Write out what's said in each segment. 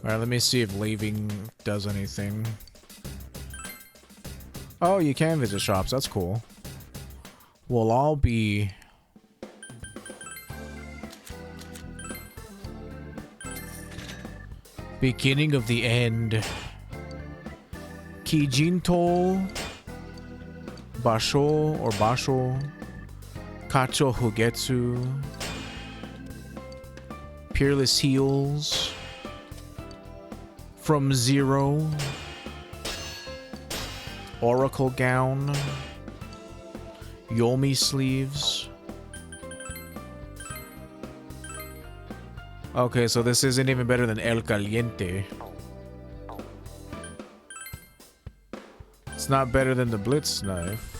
Alright, let me see if leaving does anything. Oh, you can visit shops. That's cool. Well, I'll be... beginning of the end. Kijinto... Basho or Basho. Kacho Hugetsu. Peerless Heels. From Zero. Oracle Gown. Yomi Sleeves. Okay, so this isn't even better than El Caliente. It's not better than the Blitz Knife.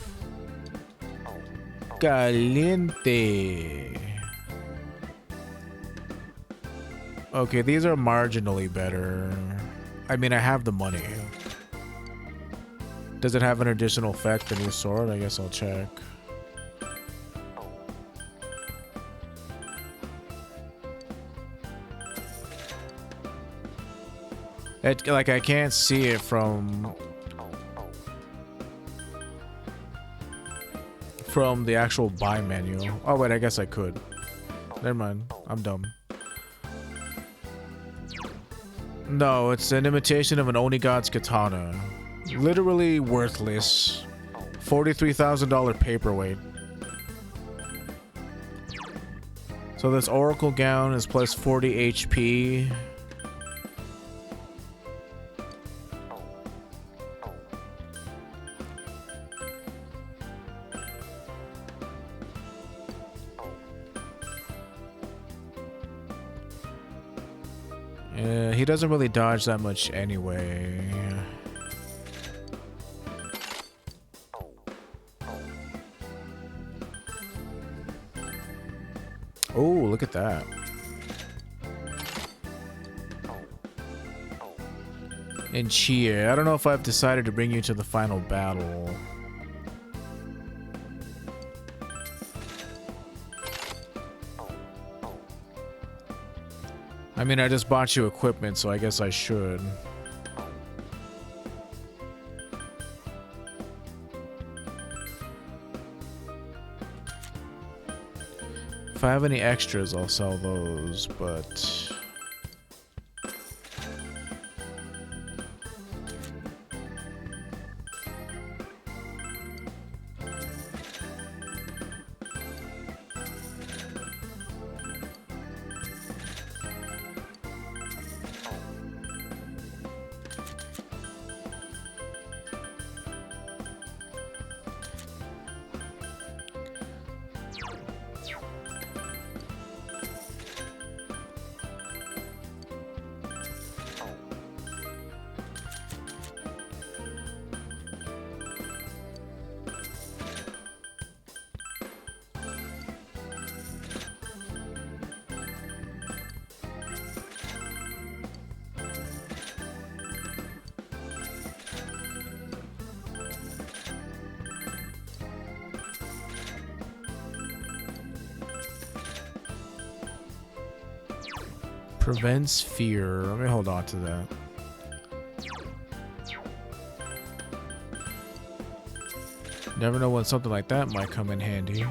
Caliente. Okay, these are marginally better. I mean, I have the money. Does it have an additional effect, the new sword? I guess I'll check. Like, I can't see it from the actual buy menu. Oh, wait, I guess I could. Never mind. I'm dumb. No, it's an imitation of an Onigod's katana. Literally worthless. $43,000 paperweight. So this Oracle Gown is plus 40 HP. He doesn't really dodge that much anyway. Oh, look at that. And Chia, I don't know if I've decided to bring you to the final battle. I mean, I just bought you equipment, so I guess I should. If I have any extras, I'll sell those, but... Prevents fear. Let me hold on to that. Never know when something like that might come in handy.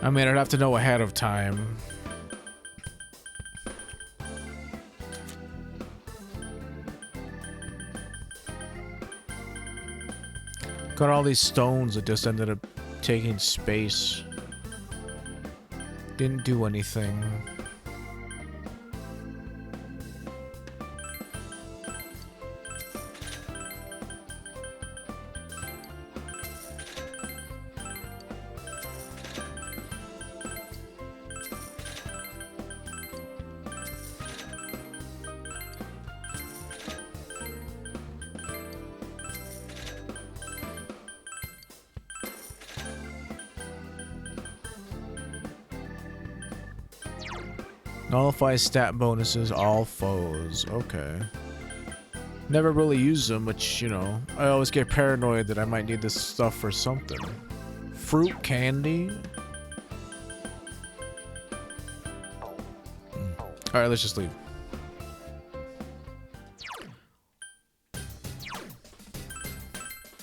I mean, I'd have to know ahead of time. Got all these stones that just ended up taking space. Didn't do anything. Nullify stat bonuses, all foes. Okay. Never really use them, which, you know, I always get paranoid that I might need this stuff for something. Fruit candy? Alright, let's just leave.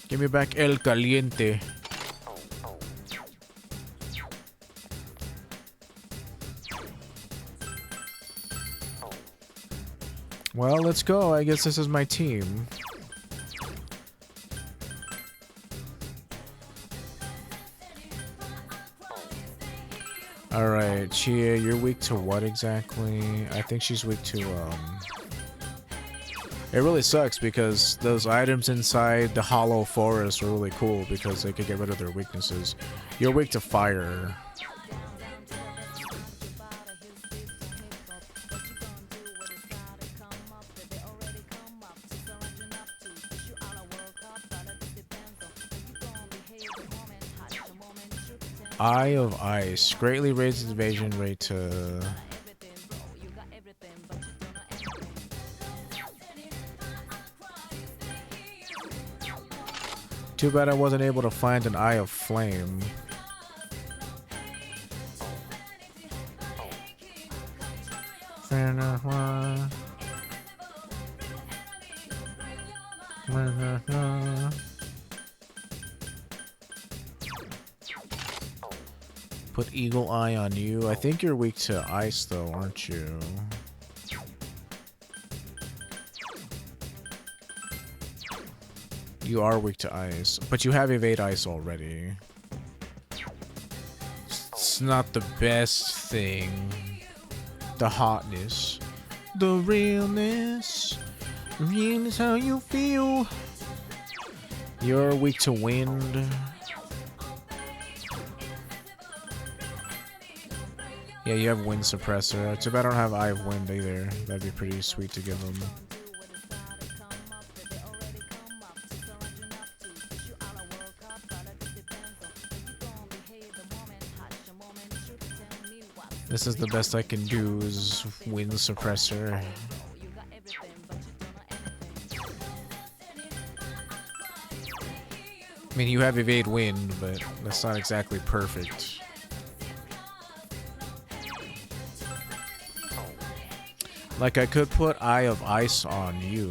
Give me back El Caliente. Well, let's go. I guess this is my team. Alright, Chia, you're weak to what exactly? I think she's weak to, It really sucks because those items inside the hollow forest are really cool because they could get rid of their weaknesses. You're weak to fire. Eye of Ice greatly raises evasion rate to... Too bad I wasn't able to find an Eye of Flame. Put Eagle Eye on you. I think you're weak to ice though, aren't you? You are weak to ice, but you have evade ice already. It's not the best thing. The hotness. The realness. Real is how you feel. You're weak to wind. Yeah, you have wind suppressor. Too bad I don't have Eye of Wind either. That'd be pretty sweet to give them. This is the best I can do is wind suppressor. I mean, you have evade wind, but that's not exactly perfect. Like, I could put Eye of Ice on you.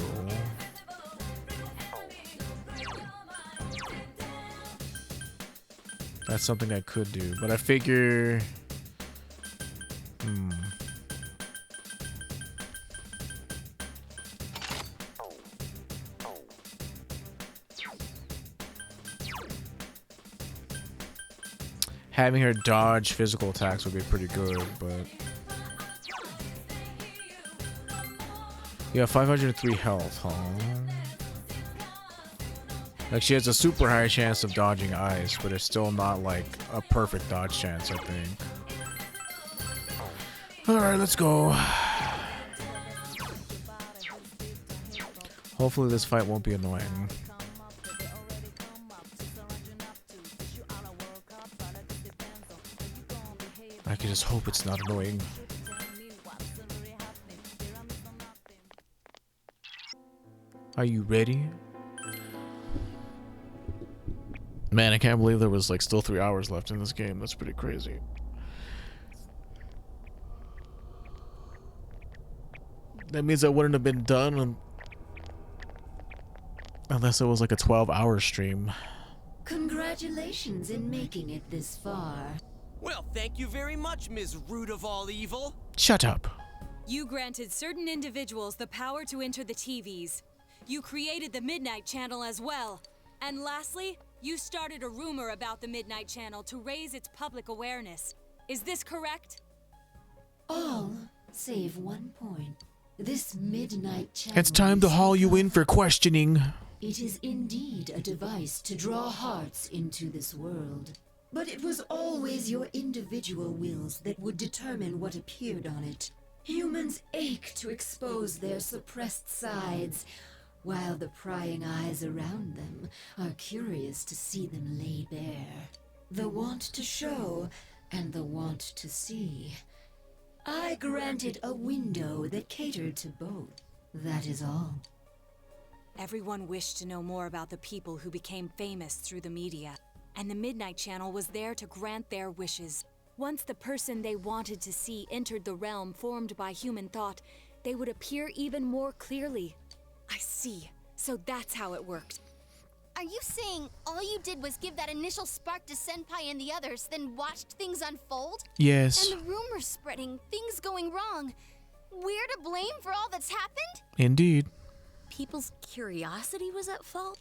That's something I could do, but I figure... Having her dodge physical attacks would be pretty good, but... You have 503 health, huh? Like, she has a super high chance of dodging ice, but it's still not, like, a perfect dodge chance, I think. Alright, let's go. Hopefully this fight won't be annoying. I can just hope it's not annoying. Are you ready? Man, I can't believe there was like still 3 hours left in this game. That's pretty crazy. That means I wouldn't have been done unless it was like a 12-hour stream. Congratulations in making it this far. Well, thank you very much, Ms. Root of all evil. Shut up. You granted certain individuals the power to enter the TVs. You created the Midnight Channel as well. And lastly, you started a rumor about the Midnight Channel to raise its public awareness. Is this correct? All save one point. This Midnight Channel... It's time to haul you in for questioning. It is indeed a device to draw hearts into this world. But it was always your individual wills that would determine what appeared on it. Humans ache to expose their suppressed sides, while the prying eyes around them are curious to see them laid bare. The want to show and the want to see. I granted a window that catered to both. That is all. Everyone wished to know more about the people who became famous through the media, and the Midnight Channel was there to grant their wishes. Once the person they wanted to see entered the realm formed by human thought, they would appear even more clearly. I see. So that's how it worked. Are you saying all you did was give that initial spark to Senpai and the others, then watched things unfold? Yes. And the rumors spreading, things going wrong. We're to blame for all that's happened? Indeed. People's curiosity was at fault?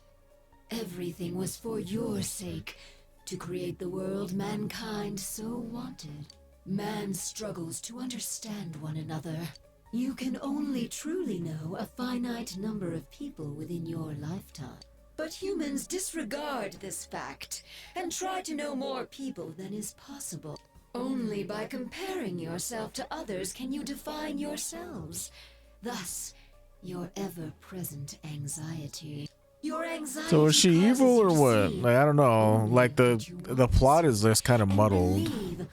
Everything was for your sake, to create the world mankind so wanted. Man struggles to understand one another. You can only truly know a finite number of people within your lifetime. But humans disregard this fact and try to know more people than is possible. Only by comparing yourself to others can you define yourselves. Thus, your ever-present anxiety. Your anxiety. So is she evil or what? Like, I don't know. Like the plot is just kind of muddled. Believe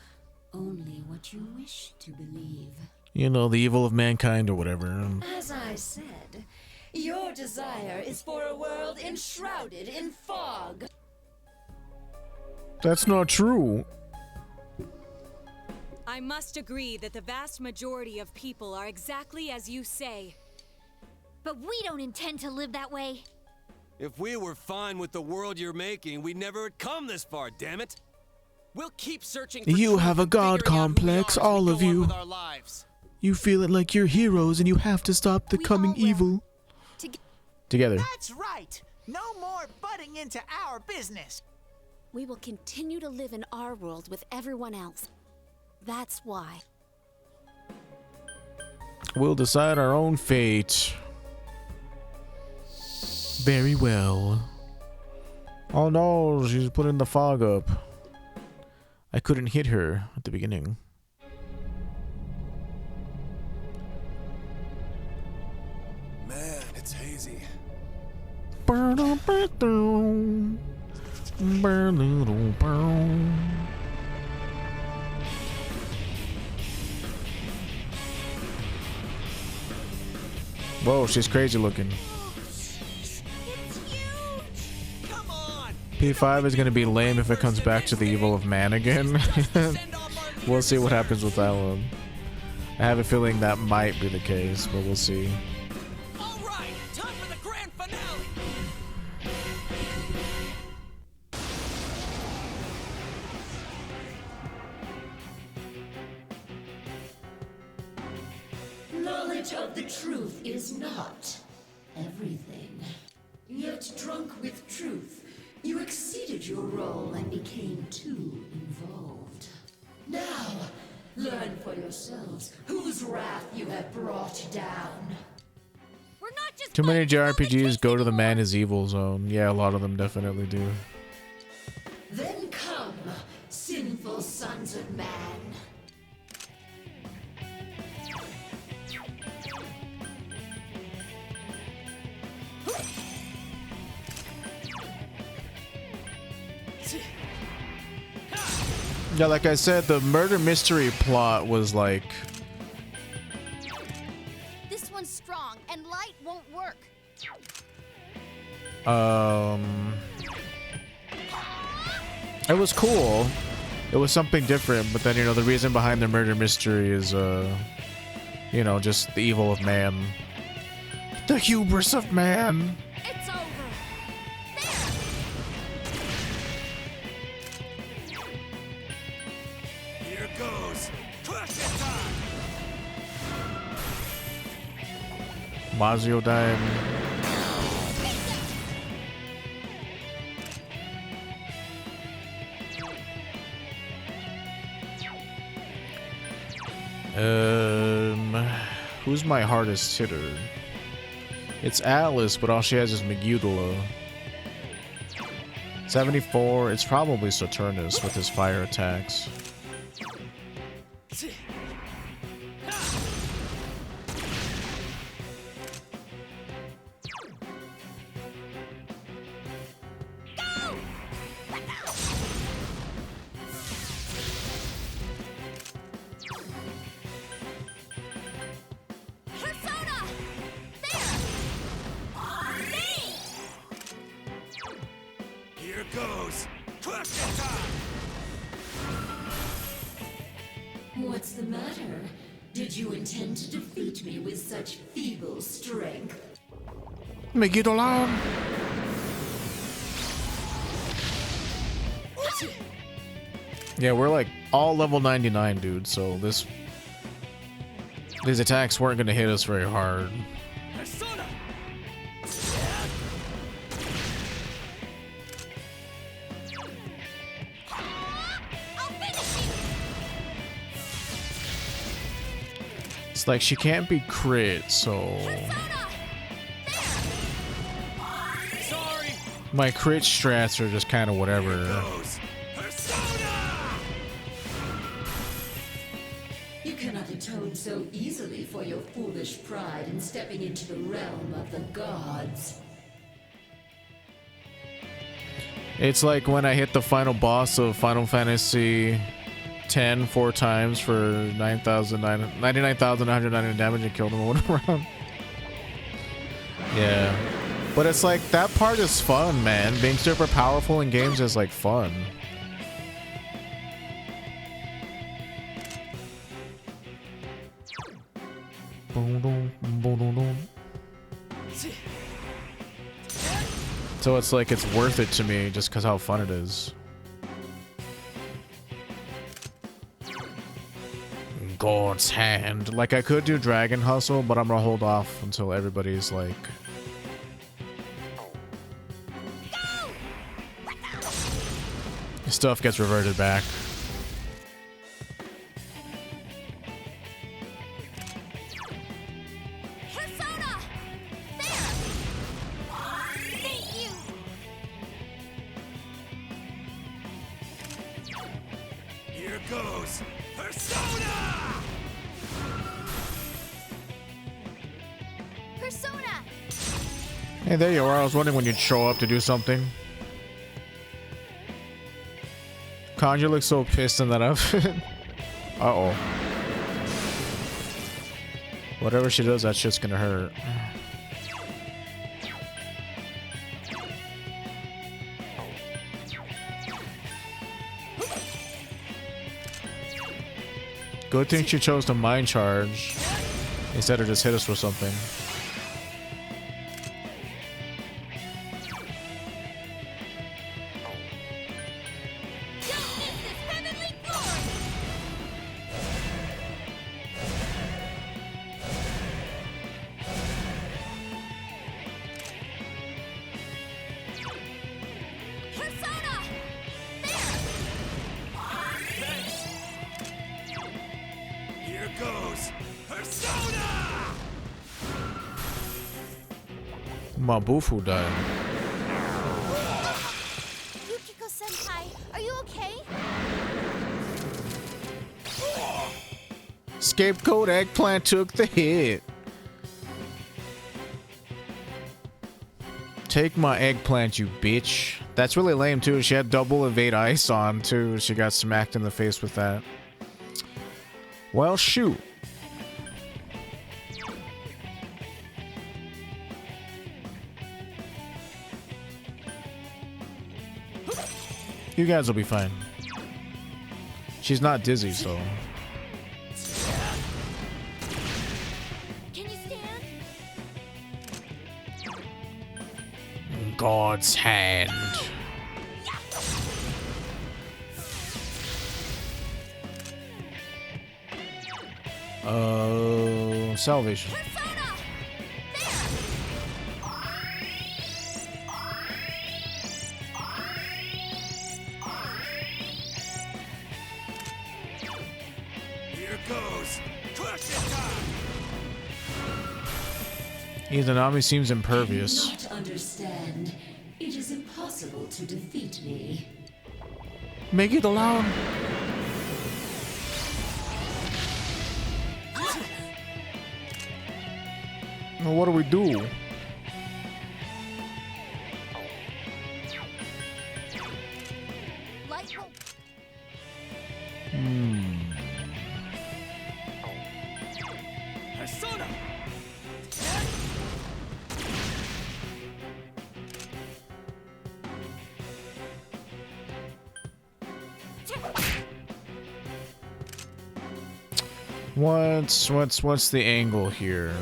only what you wish to believe. You know, the evil of mankind or whatever. As I said, your desire is for a world enshrouded in fog. That's not true. I must agree that the vast majority of people are exactly as you say. But we don't intend to live that way. If we were fine with the world you're making, we'd never have come this far, damn it. We'll keep searching for You truth have a and god figuring out who we complex, are as we all go of on you. with our lives. You feel it like you're heroes and you have to stop We becoming all will. evil. Together. That's right. No more butting into our business. We will continue to live in our world with everyone else. That's why. We'll decide our own fate. Very well. Oh no, she's putting the fog up. I couldn't hit her at the beginning. Man, it's hazy. Whoa, she's crazy looking. It's huge! Come on! P5 is gonna be lame if it comes back to the evil of man again. We'll see what happens with that one. I have a feeling that might be the case, but we'll see. All right, time for the grand finale. Knowledge of the truth is not everything. Yet drunk with truth, you exceeded your role and became too involved. Now, learn for yourselves whose wrath you have brought down. We're not just Too many fighting for JRPGs go to the man anymore. is evil zone. Yeah, a lot of them definitely do. Then come, sinful sons of man. Yeah, like I said, the murder mystery plot was like... This one's strong, and light won't work. It was cool. It was something different, but then, you know, the reason behind the murder mystery is, you know, just the evil of man. The hubris of man. It's over. Here goes. Crush it time. Mazio died. Who's my hardest hitter? It's Alice, but all she has is Megudula. 74, it's probably Saturnus with his fire attacks. Persona! There! Me! Here goes. Crush it time. matter? Did you intend to defeat me with such feeble strength? Make it alone. Yeah, we're like all level 99, dude. So these attacks weren't gonna hit us very hard. Persona! I'll finish you! It's like she can't be crit, so Persona! Sorry! my crit strats are just kind of whatever. Goes. Persona! You cannot atone so easily for your foolish pride in stepping into the realm of the gods. It's like when I hit the final boss of Final Fantasy 10 4 times for 99,999 damage and killed him in one round. Yeah. But it's like, that part is fun, man. Being super powerful in games is like fun. So it's like, it's worth it to me just because how fun it is. God's hand. Like, I could do Dragon Hustle, but I'm gonna hold off until everybody's like... Stuff gets reverted back. Persona! There! Thank you! Here goes. Persona! Persona! Hey, there you are. I was wondering when you'd show up to do something. Conjure looks so pissed in that outfit. Uh-oh. Whatever she does, that shit's gonna hurt. Good thing she chose to mind charge instead of just hit us with something. Don't miss this heavenly glory! Persona! Here goes. Persona! Mabufu died. Yukiko-senpai, are you okay? Scapegoat Eggplant took the hit. Take my eggplant, you bitch. That's really lame, too. She had double evade ice on, too. She got smacked in the face with that. Well, shoot. You guys will be fine. She's not dizzy, so... Can you stand? God's hand. Salvation. Persona! Here goes. Crush it time! Izanami seems impervious. Do you not understand? It is impossible to defeat me. Make it alone. Well, what do we do? Light bulb. Persona! What's the angle here?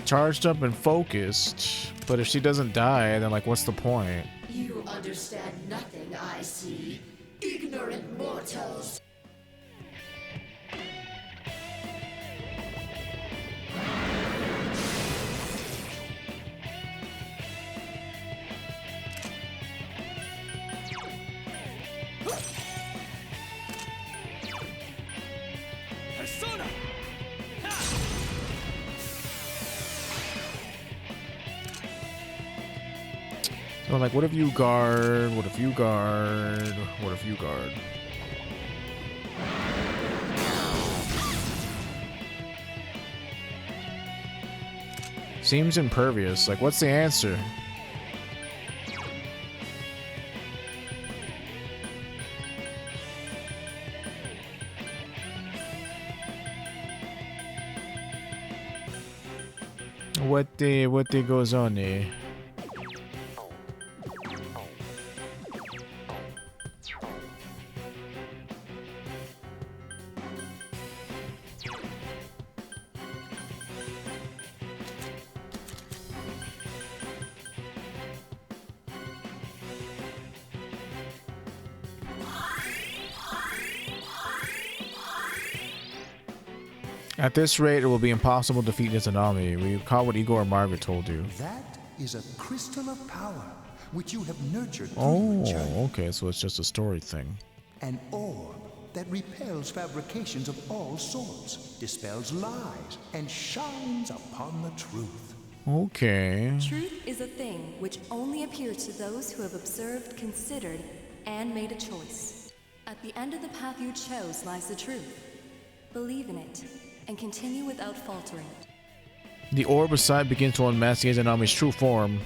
Charged up and focused, but if she doesn't die, then like what's the point? You understand nothing, I see. Ignorant mortals. Persona! So like, what if you guard? What if you guard? What if you guard? Seems impervious. Like, what's the answer? What the goes on there? At this rate, it will be impossible to defeat Izanami. We caught what Igor and Margaret told you. That is a crystal of power, which you have nurtured through Oh, your journey. okay, so it's just a story thing. An orb that repels fabrications of all sorts, dispels lies, and shines upon the truth. Okay. Truth is a thing which only appears to those who have observed, considered, and made a choice. At the end of the path you chose lies the truth. Believe in it, and continue without faltering. The orb beside begins to unmask Izanami's true form.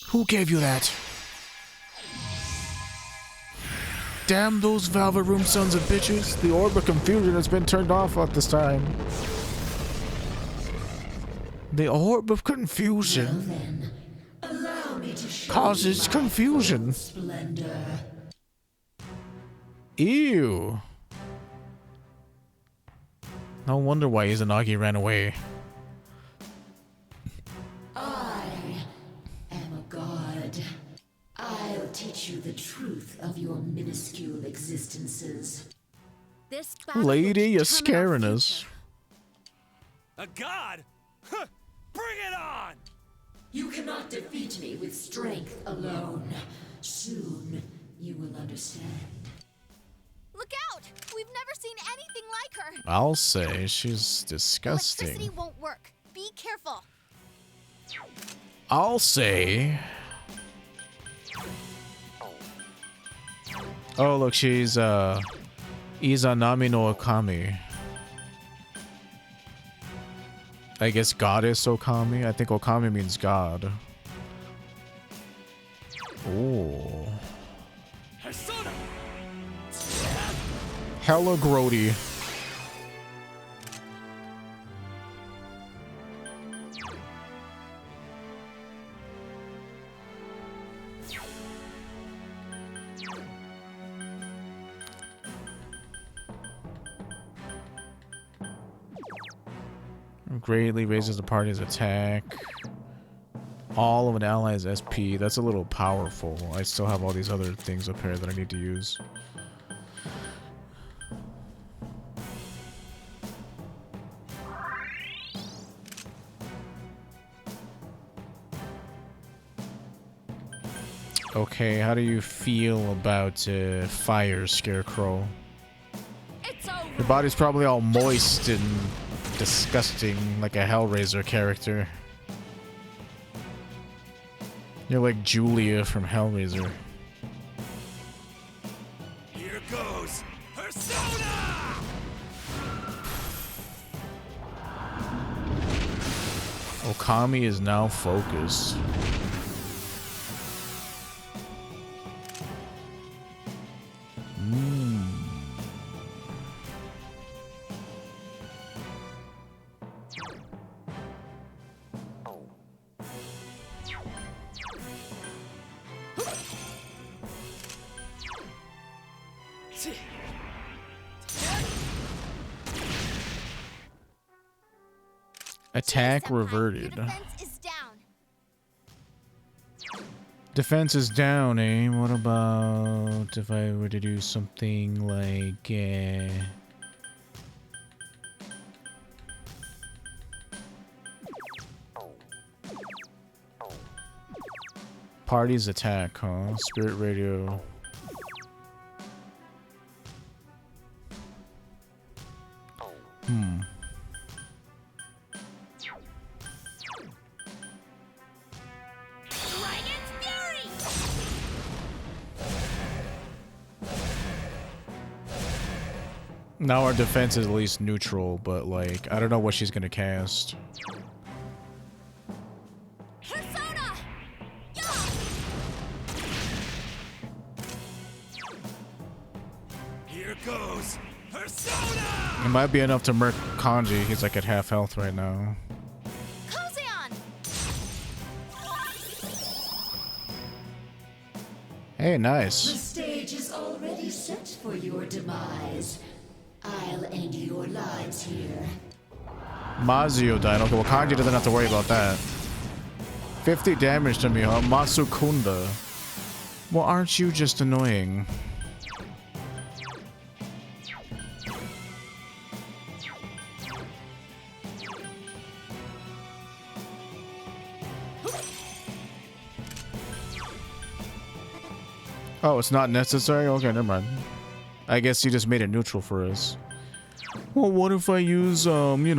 Who gave you that? Damn those Velvet Room sons of bitches. The orb of confusion has been turned off at this time. The orb of confusion Then, allow me to show causes you my confusion. splendor. Ew. No wonder why Izanagi ran away. I am a god. I'll teach you the truth of your minuscule existences. This battle Lady, will you're determine our scaring us. future. A god? Huh. Bring it on! You cannot defeat me with strength alone. Soon, you will understand. Look out! We've never seen anything like her. I'll say she's disgusting. Electricity won't work. Be careful. I'll say. Oh, look, she's Izanami no Okami. I guess goddess Okami. I think Okami means god. Oh. Persona! Hella grody. Greatly raises the party's attack. All of an ally's SP. That's a little powerful. I still have all these other things up here that I need to use. Okay, how do you feel about fire, Scarecrow? It's over. Your body's probably all moist and disgusting, like a Hellraiser character. You're like Julia from Hellraiser. Here goes! Persona! Okami is now focused. Attack reverted. Your defense is down. Defense is down, eh? What about if I were to do something like Party's attack, huh? Spirit radio. Dragon's Fury! Now our defense is at least neutral, but like, I don't know what she's gonna cast. Persona! Yeah! Here goes Persona! It might be enough to murk Kanji. He's like at half health right now. Kozeon! Hey, The nice. stage is already set for your demise. I'll end your lives here. Mazio died. Okay, well, Kanji doesn't have to worry about that. 50 damage to me, huh? Masukunda. Well, aren't you just annoying? Oh, it's not necessary? Okay, never mind. I guess you just made it neutral for us. Well, what if I use, Man,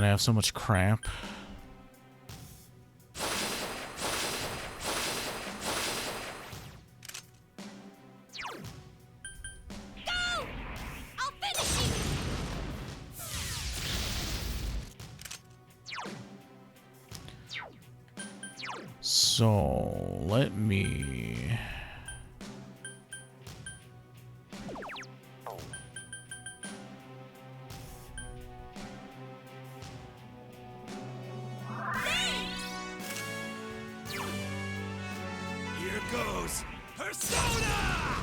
I have so much crap. Go! I'll finish you! So, let me... Here goes Persona!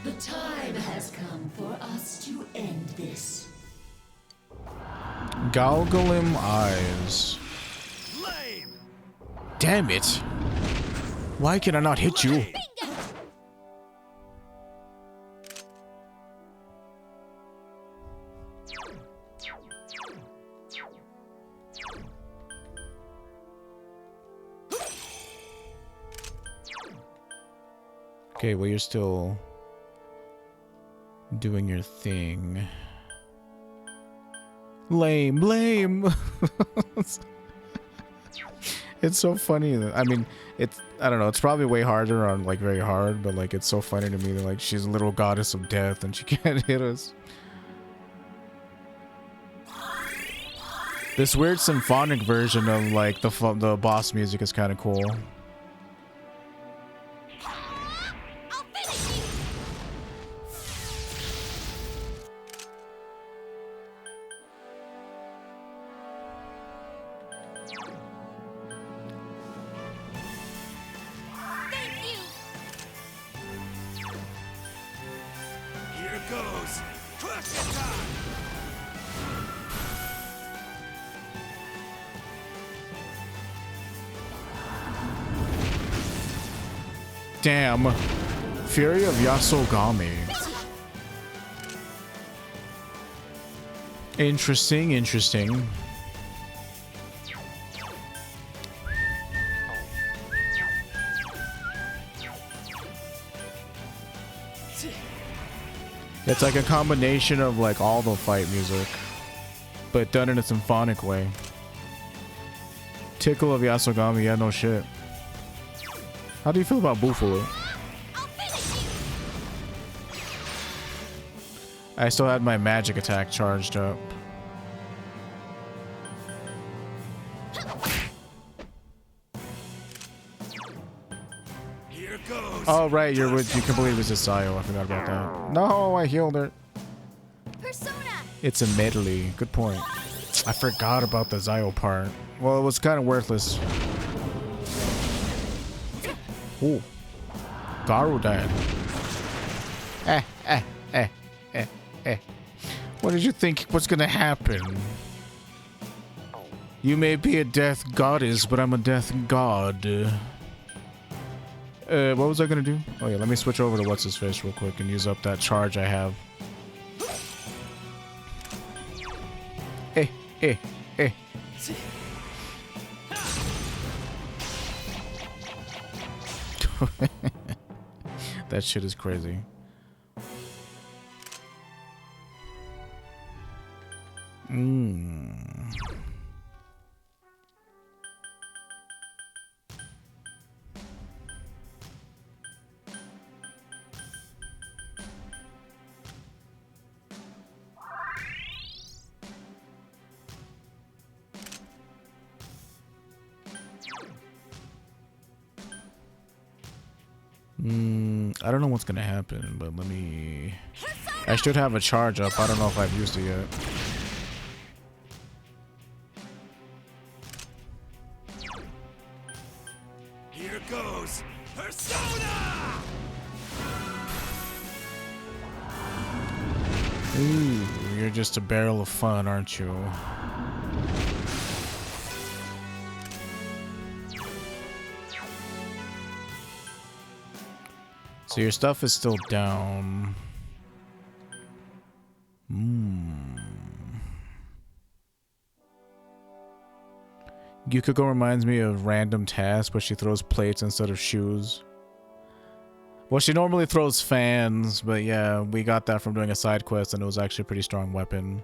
The time has come for us to end this. Galgalim Eyes. Lame! Damn it! Why can I not hit you? Lame. Okay, well, you're still doing your thing. Lame, lame. It's so funny. I mean, I don't know. It's probably way harder on like very hard, but like it's so funny to me that like she's a little goddess of death and she can't hit us. This weird symphonic version of like the boss music is kind of cool. I'll finish you! Thank you! Here goes Crush Attack! Damn. Fury of Yasogami. Interesting, interesting. It's like a combination of like all the fight music. but done in a symphonic way. Tickle of Yasogami, yeah, no shit. How do you feel about Buffalo? I still had my magic attack charged up. Here goes. Oh right, you completely resist Sayo. I forgot about that. No, I healed her. Persona! It's a medley. Good point. I forgot about the Zio part. Well, it was kind of worthless. Ooh. Garudan. What did you think was gonna happen? You may be a death goddess, but I'm a death god. What was I gonna do? Oh yeah, let me switch over to what's his face real quick and use up that charge I have. Eh. That shit is crazy. I don't know what's gonna happen, but let me... I should have a charge up. I don't know if I've used it yet. Here goes. Persona! Ooh, you're just a barrel of fun, aren't you? So your stuff is still down. Yukiko reminds me of Random Task, but she throws plates instead of shoes. Well, she normally throws fans, but yeah, we got that from doing a side quest, and it was actually a pretty strong weapon.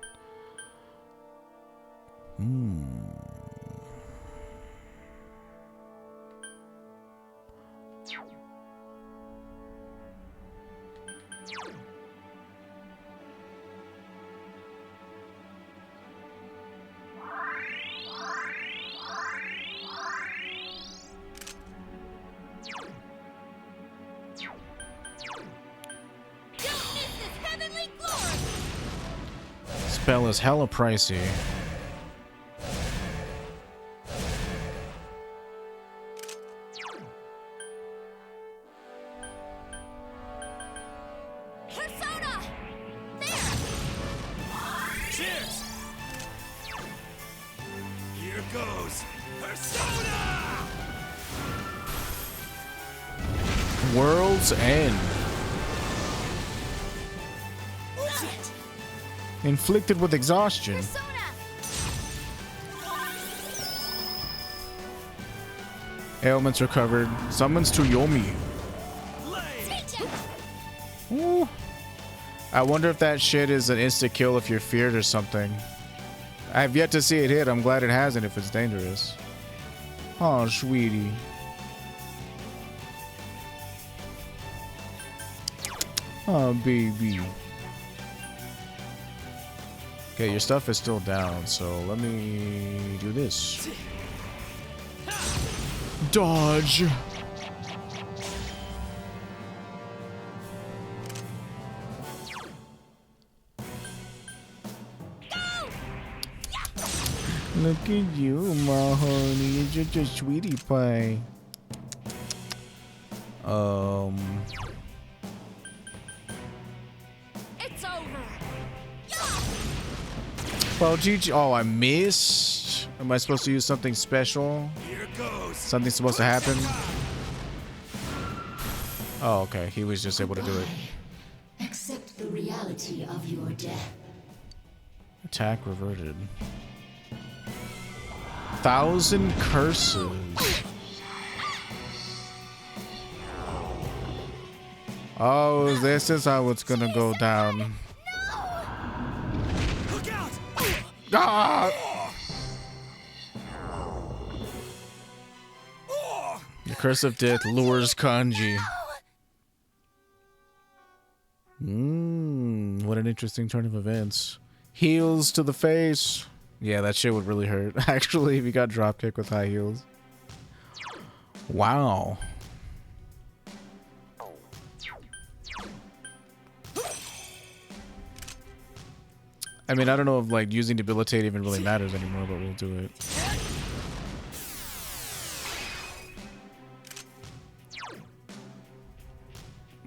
Spell is hella pricey. Persona! There! Cheers! Here goes. Persona! World's End. Inflicted with exhaustion. Persona! Ailments recovered. Summons to Yomi. Ooh. I wonder if that shit is an insta kill if you're feared or something. I have yet to see it hit. I'm glad it hasn't if it's dangerous. Oh, sweetie. Oh, baby. Okay, your stuff is still down, so let me do this. Dodge. Look at you, my honey. You're just a sweetie pie. It's over! Well, GG. Oh, I missed. Am I supposed to use something special? Here goes. Something's supposed to happen? Oh, okay. He was just able to do it. Accept the reality of your death. Attack reverted. 1,000 curses. Oh, this is how it's gonna go down. Look out! Ah! The curse of death lures Kanji. What an interesting turn of events. Heels to the face. Yeah, that shit would really hurt. Actually, if you got dropkick with high heels. Wow. I mean, I don't know if like using debilitate even really matters anymore, but we'll do it.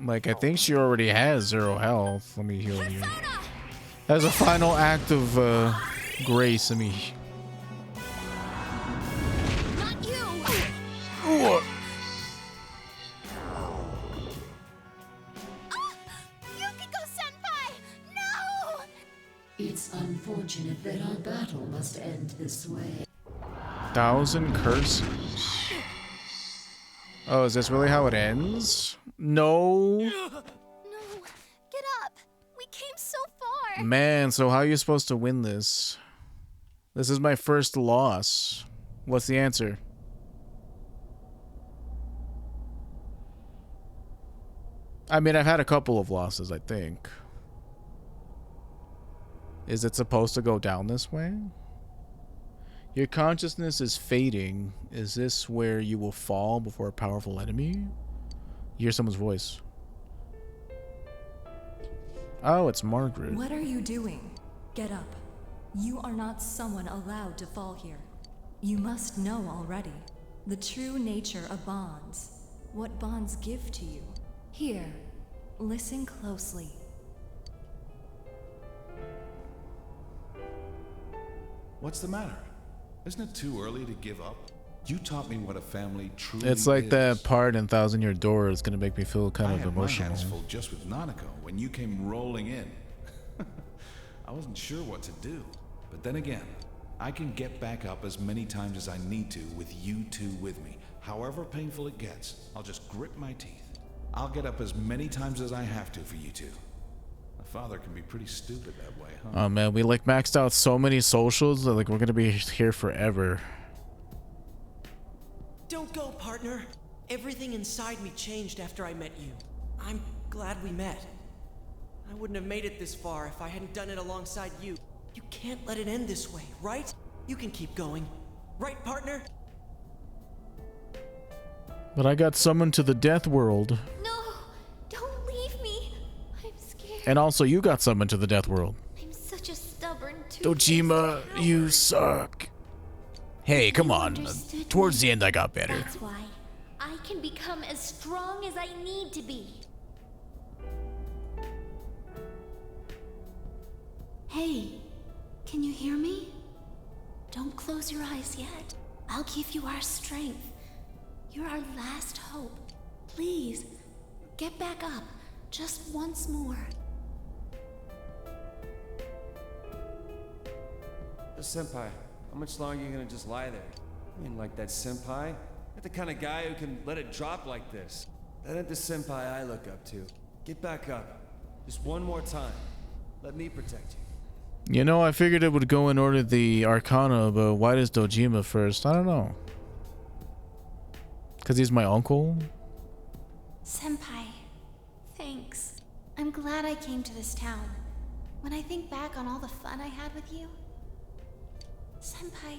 Like, I think she already has 0 health. Let me heal you. As a final act of grace, let me. Not you! What? Yukiko-senpai! No! It's unfortunate that our battle must end this way. 1,000 curses. Oh, is this really how it ends? No. No! Get up! We came so far! Man, so how are you supposed to win this? This is my first loss. What's the answer? I mean, I've had a couple of losses, I think. Is it supposed to go down this way? Your consciousness is fading. Is this where you will fall before a powerful enemy? You hear someone's voice. Oh, it's Margaret. What are you doing? Get up. You are not someone allowed to fall here. You must know already the true nature of bonds. What bonds give to you. Here, listen closely. What's the matter? Isn't it too early to give up? You taught me what a family truly It's like is. that part in Thousand Year Door is gonna make me feel kind I of had emotional. my hands full just with Nanako when you came rolling in. I wasn't sure what to do. But then again, I can get back up as many times as I need to with you two with me. However painful it gets, I'll just grit my teeth. I'll get up as many times as I have to for you two. A father can be pretty stupid that way, huh? Oh man, we like maxed out so many socials that like we're gonna be here forever. Don't go, partner. Everything inside me changed after I met you. I'm glad we met. I wouldn't have made it this far if I hadn't done it alongside you. You can't let it end this way, right? You can keep going. Right, partner? But I got summoned to the death world. No! Don't leave me! I'm scared. And also you got summoned to the death world. I'm such a stubborn Dojima, you suck. Hey, come on. understood Towards me. the end I got better. That's why I can become as strong as I need to be. Hey, can you hear me? Don't close your eyes yet. I'll give you our strength. You're our last hope. Please, get back up. Just once more. Senpai, how much longer are you gonna just lie there? I mean, like that senpai? You're the kind of guy who can let it drop like this. That ain't the senpai I look up to. Get back up. Just one more time. Let me protect you. You know, I figured it would go in order the Arcana, but why does Dojima first? I don't know. Because he's my uncle? Senpai, thanks. I'm glad I came to this town. When I think back on all the fun I had with you... Senpai,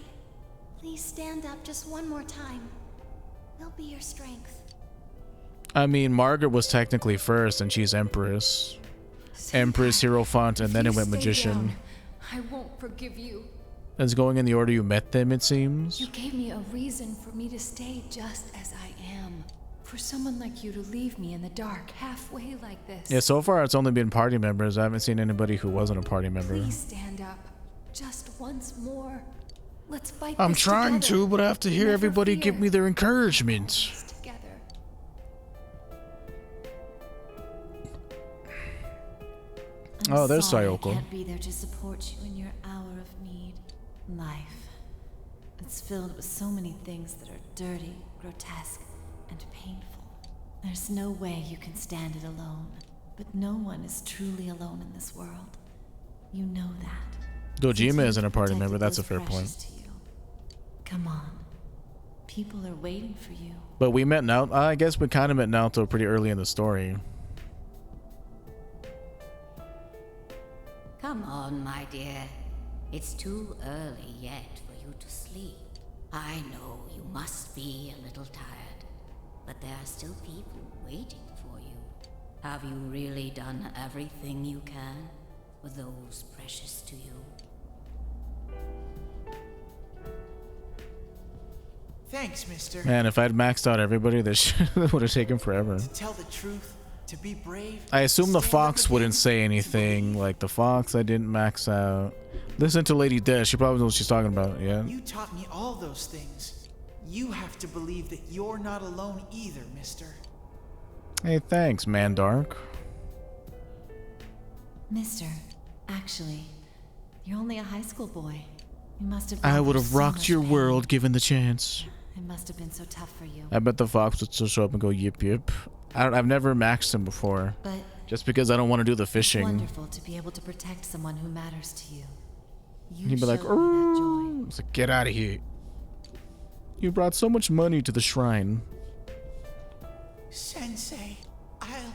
please stand up just one more time. We'll be your strength. I mean, Margaret was technically first, and she's Empress. Empress, Hierophant, and then it went Magician. I won't forgive you. It's going in the order you met them, it seems. You gave me a reason for me to stay just as I am. For someone like you to leave me in the dark halfway like this. Yeah, so far it's only been party members. I haven't seen anybody who wasn't a party member. Please stand up. Just once more. Let's fight I'm this trying together. to, but I have to hear Never everybody give fear. me their encouragement. Together. Oh, there's Sorry, Sayoko. I can't be there to support you in your hour of need. Life. It's filled with so many things that are dirty, grotesque, and painful. There's no way you can stand it alone. But no one is truly alone in this world. You know that. Dojima isn't a party Protected member. That's a what's fair precious point. to you. Come on. People are waiting for you. But we met Naoto. I guess we kind of met Naoto pretty early in the story. Come on, my dear. It's too early yet for you to sleep. I know you must be a little tired, but there are still people waiting for you. Have you really done everything you can for those precious to you? Thanks, mister. Man, if I'd maxed out everybody, this would have taken forever. To tell the truth, to be brave. I assume the stand fox up wouldn't again, say to anything. believe. Like the fox, I didn't max out. Listen to Lady Death. She probably knows what she's talking about. Yeah. You taught me all those things. You have to believe that you're not alone either, mister. Hey, thanks, Man Dark. Mister, actually, you're only a high school boy. You must have. I gone would through have so rocked much your pain. world given the chance. It must have been so tough for you. I bet the fox would still show up and go yip yip. I've never maxed him before. But Just because I don't want to do the it's fishing. wonderful to be able to protect someone who matters to you. You He'd be like, showed me that joy. "Ooh." It's like, get out of here. You brought so much money to the shrine. Sensei, I'll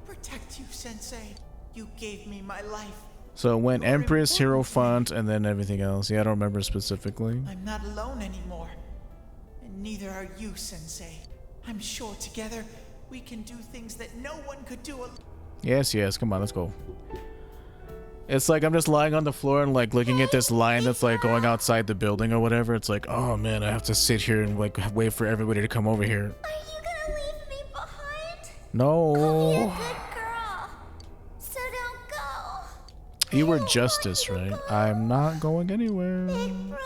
protect you, Sensei. You gave me my life. So it went You're Empress, important Hero to me. Font, and then everything else. Yeah, I don't remember specifically. I'm not alone anymore. And neither are you, Sensei. I'm sure together we can do things that no one could do alone. Yes, yes, come on, let's go. It's like I'm just lying on the floor and like looking at this line that's like going outside the building or whatever. It's like, oh man, I have to sit here and like wait for everybody to come over here. Are you gonna leave me behind? No. You're a good girl. So don't go. You were Justice, right? I'm not going anywhere. Big bro.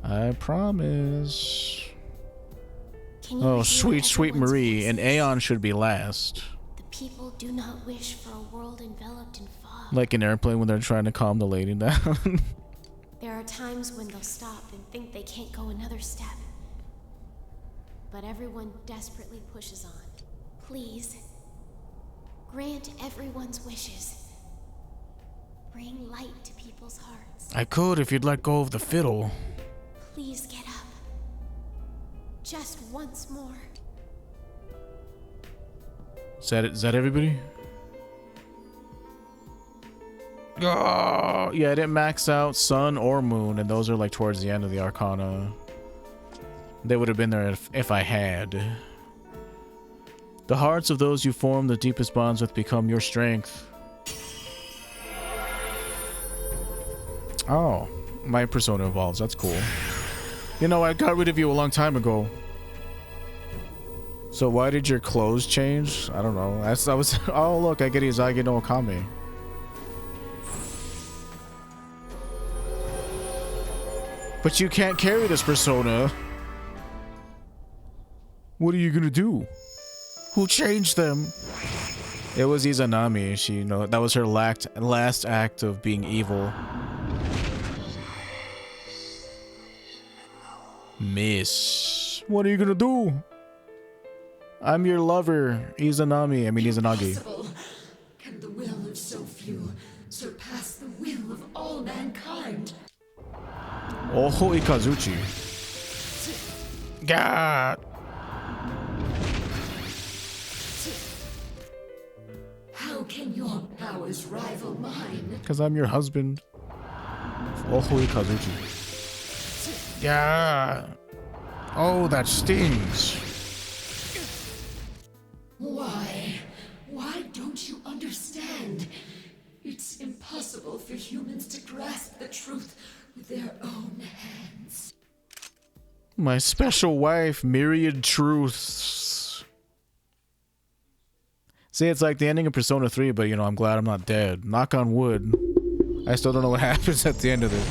I promise. Can you Oh, hear sweet, sweet everyone's Marie. And voices? Aeon should be last. The people do not wish for a world enveloped in fog. Like an airplane when they're trying to calm the lady down. There are times when they'll stop and think they can't go another step. But everyone desperately pushes on. Please, grant everyone's wishes. Bring light to people's hearts. I could if you'd let go of the fiddle. Please get up. Just once more. Is that it? Is that everybody? Oh, yeah, I didn't max out Sun or Moon, and those are like towards the end of the Arcana. They would have been there if I had. The hearts of those you form the deepest bonds with become your strength. Oh, my persona evolves. That's cool. You know, I got rid of you a long time ago. So why did your clothes change? I don't know. I was. Oh look, I get Izagi no Okami. But you can't carry this persona. What are you gonna do? Who changed them? It was Izanami. She, you know, that was her last act of being evil. Miss, what are you gonna do? I'm your lover, Izanami. I mean Izanagi. Impossible. Can the will of so few surpass the will of all mankind? Oho Ikazuchi. God. How can your powers rival mine? Because I'm your husband. Oho Ikazuchi. Yeah. Oh, that stings. Why? Why don't you understand? It's impossible for humans to grasp the truth with their own hands. My special wife, myriad truths. See, it's like the ending of Persona 3, but you know, I'm glad I'm not dead. Knock on wood. I still don't know what happens at the end of it.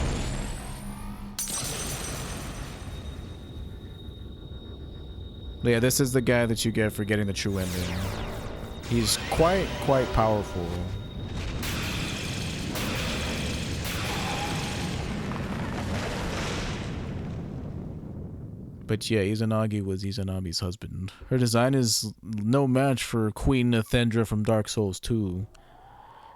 But yeah, this is the guy that you get for getting the true ending. He's quite powerful. But yeah, Izanagi was Izanami's husband. Her design is no match for Queen Nathendra from Dark Souls 2.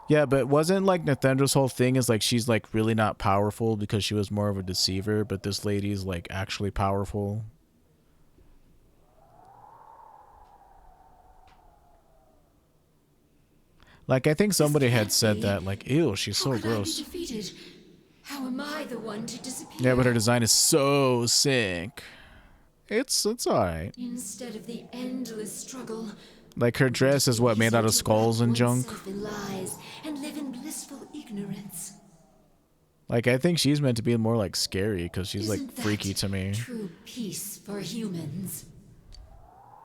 Yeah, but wasn't like Nathendra's whole thing is like she's like really not powerful because she was more of a deceiver, but this lady's like actually powerful. Like, I think somebody had said that, like, ew, she's so gross. How am I the one to disappear? Yeah, but her design is so sick. It's alright. Instead of the endless struggle, Like, her dress is what, made out of skulls and junk? in lies and live in blissful ignorance. Like, I think she's meant to be more, like, scary, because she's, like, Isn't that freaky to me. True peace for humans.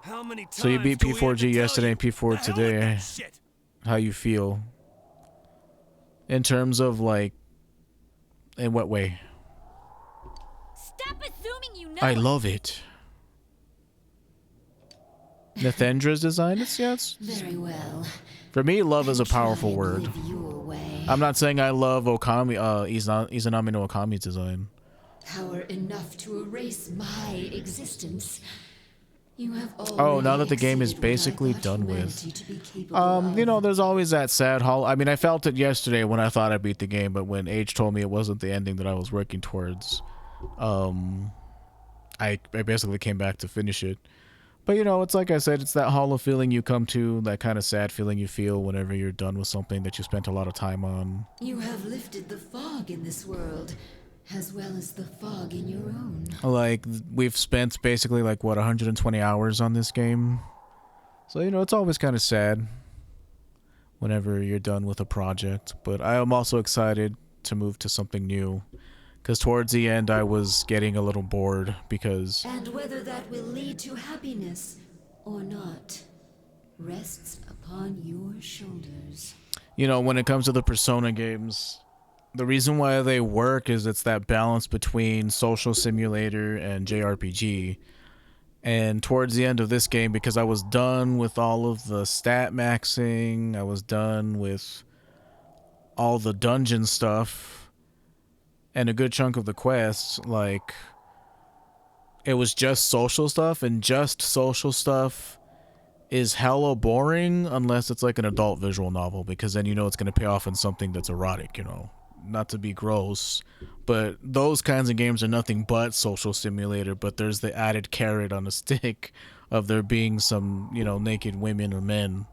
How many times So you beat do we have to P4G tell yesterday you? and P4 The hell with today. that shit. How you feel? In terms of, like, in what way? Stop assuming you know. I love it. Nathendra's design is, yes. Very well. For me, love is a powerful Try and word. live your way. I'm not saying I love Okami, Izanami no Okami's design. Power enough to erase my existence. You have Oh, now that the already game is exceeded what I basically thought done humanity with. to be capable You know, of. there's always that sad I mean, I felt it yesterday when I thought I beat the game, but when H told me it wasn't the ending that I was working towards, I basically came back to finish it. But, you know, it's like I said, it's that hollow feeling you come to, that kind of sad feeling you feel whenever you're done with something that you spent a lot of time on. You have lifted the fog in this world, as well as the fog in your own. Like, we've spent basically, like, what, 120 hours on this game? So, you know, it's always kind of sad whenever you're done with a project. But I am also excited to move to something new. Because towards the end, I was getting a little bored because... And whether that will lead to happiness or not rests upon your shoulders. You know, when it comes to the Persona games, the reason why they work is it's that balance between social simulator and JRPG. And towards the end of this game, because I was done with all of the stat maxing, I was done with all the dungeon stuff, and a good chunk of the quests, like, it was just social stuff, and just social stuff is hella boring unless it's like an adult visual novel, because then you know it's going to pay off in something that's erotic, you know. Not to be gross, but those kinds of games are nothing but social simulator, but there's the added carrot on a stick of there being some, you know, naked women or men.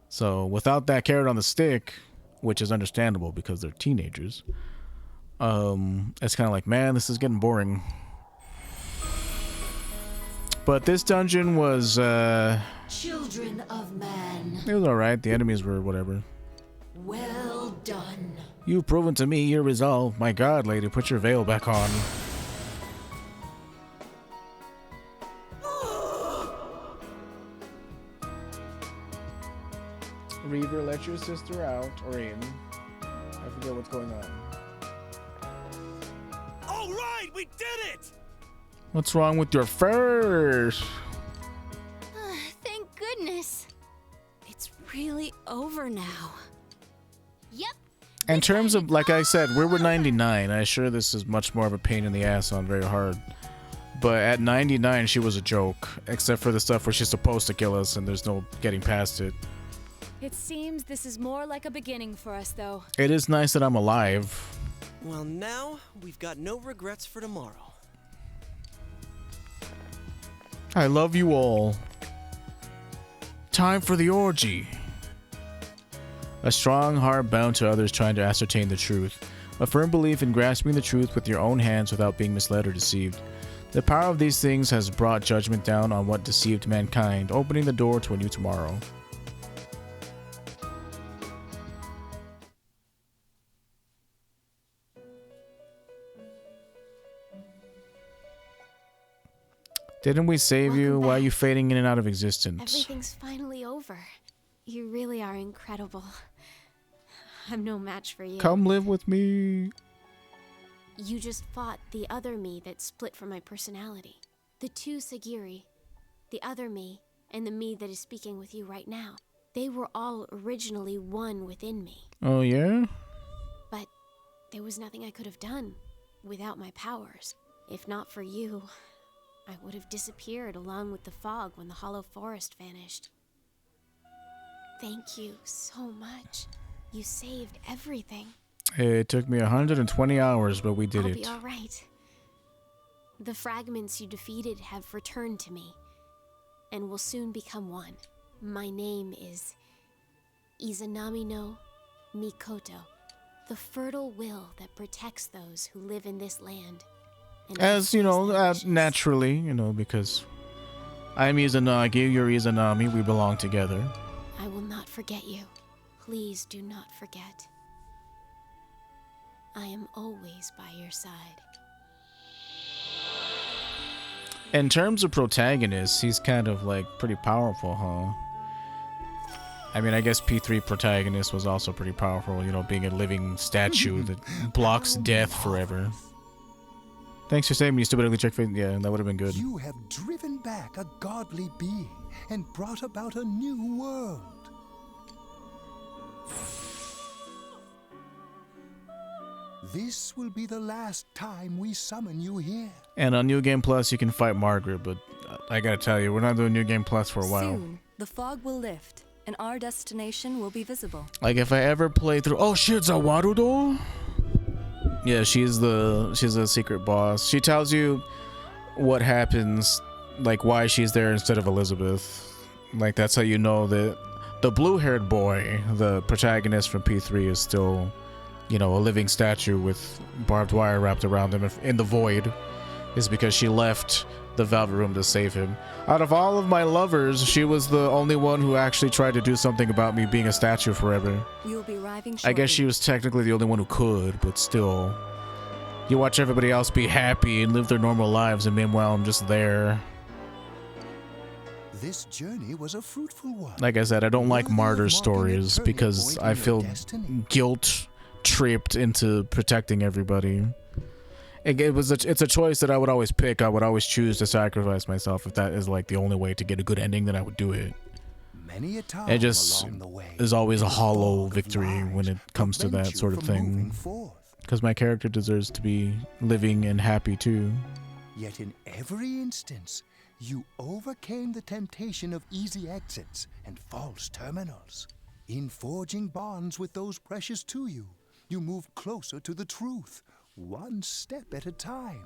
So without that carrot on the stick, which is understandable because they're teenagers, it's kind of like, man, this is getting boring. But this dungeon was, Children of man, it was alright. The enemies were whatever. well done. You've proven to me your resolve. My god, lady, put your veil back on. Reaver, let your sister out, or in. I forget what's going on. All right, we did it. What's wrong with your furs? Thank goodness. It's really over now. Yep. In terms of, like I said, we were 99. I'm sure this is much more of a pain in the ass on very hard. But at 99, she was a joke. Except for the stuff where she's supposed to kill us and there's no getting past it. It seems this is more like a beginning for us, though. It is nice that I'm alive. Well, now we've got no regrets for tomorrow. I love you all. Time for the orgy. A strong heart bound to others trying to ascertain the truth. A firm belief in grasping the truth with your own hands without being misled or deceived. The power of these things has brought judgment down on what deceived mankind, opening the door to a new tomorrow. Didn't we save you? Welcome Why are you back. fading in and out of existence? Everything's finally over. You really are incredible. I'm no match for you. Come live with me. You just fought the other me that split from my personality. The two Sagiri, the other me, and the me that is speaking with you right now. They were all originally one within me. Oh, yeah? But there was nothing I could have done without my powers. If not for you, I would have disappeared along with the fog when the hollow forest vanished. Thank you so much. You saved everything. It took me 120 hours, but we did I'll it. be all right. The fragments you defeated have returned to me, and will soon become one. My name is Izanami no Mikoto, the fertile will that protects those who live in this land. And As you know, fulfills their wishes. naturally, you know, because I'm Izanagi, you're Izanami, we belong together. I will not forget you. Please do not forget. I am always by your side. In terms of protagonists, he's kind of like pretty powerful, huh? I mean, I guess P3 protagonist was also pretty powerful, you know, being a living statue that blocks death forever. Thanks for saving me, stupid ugly chick face. Yeah, that would have been good. You have driven back a godly being and brought about a new world. This will be the last time we summon you here. And on New Game Plus, you can fight Margaret, but I gotta tell you, we're not doing New Game Plus for a while. Soon, the fog will lift, and our destination will be visible. Like, if I ever play through... Oh, shit, Zawarudo? Yeah, she's a secret boss. She tells you what happens, like, why she's there instead of Elizabeth. Like, that's how you know that the blue-haired boy, the protagonist from P3, is still... you know, a living statue with barbed wire wrapped around him in the void, is because she left the Velvet Room to save him. Out of all of my lovers, she was the only one who actually tried to do something about me being a statue forever. You'll be arriving shortly. I guess she was technically the only one who could, but still. You watch everybody else be happy and live their normal lives, and meanwhile I'm just there. This journey was a fruitful one. Like I said, I don't like Worthy of martyr marking a stories turning because point in I your feel destiny. guilt tripped into protecting everybody. It's a choice that I would always pick. I would always choose to sacrifice myself. If that is like the only way to get a good ending, then I would do it. Many a time It just along the way, is always a the hollow fog of victory lies when it comes to that prevent you sort of from thing. moving forth. Because my character deserves to be living and happy too. Yet in every instance, you overcame the temptation of easy exits and false terminals. In forging bonds with those precious to you, you moved closer to the truth, one step at a time.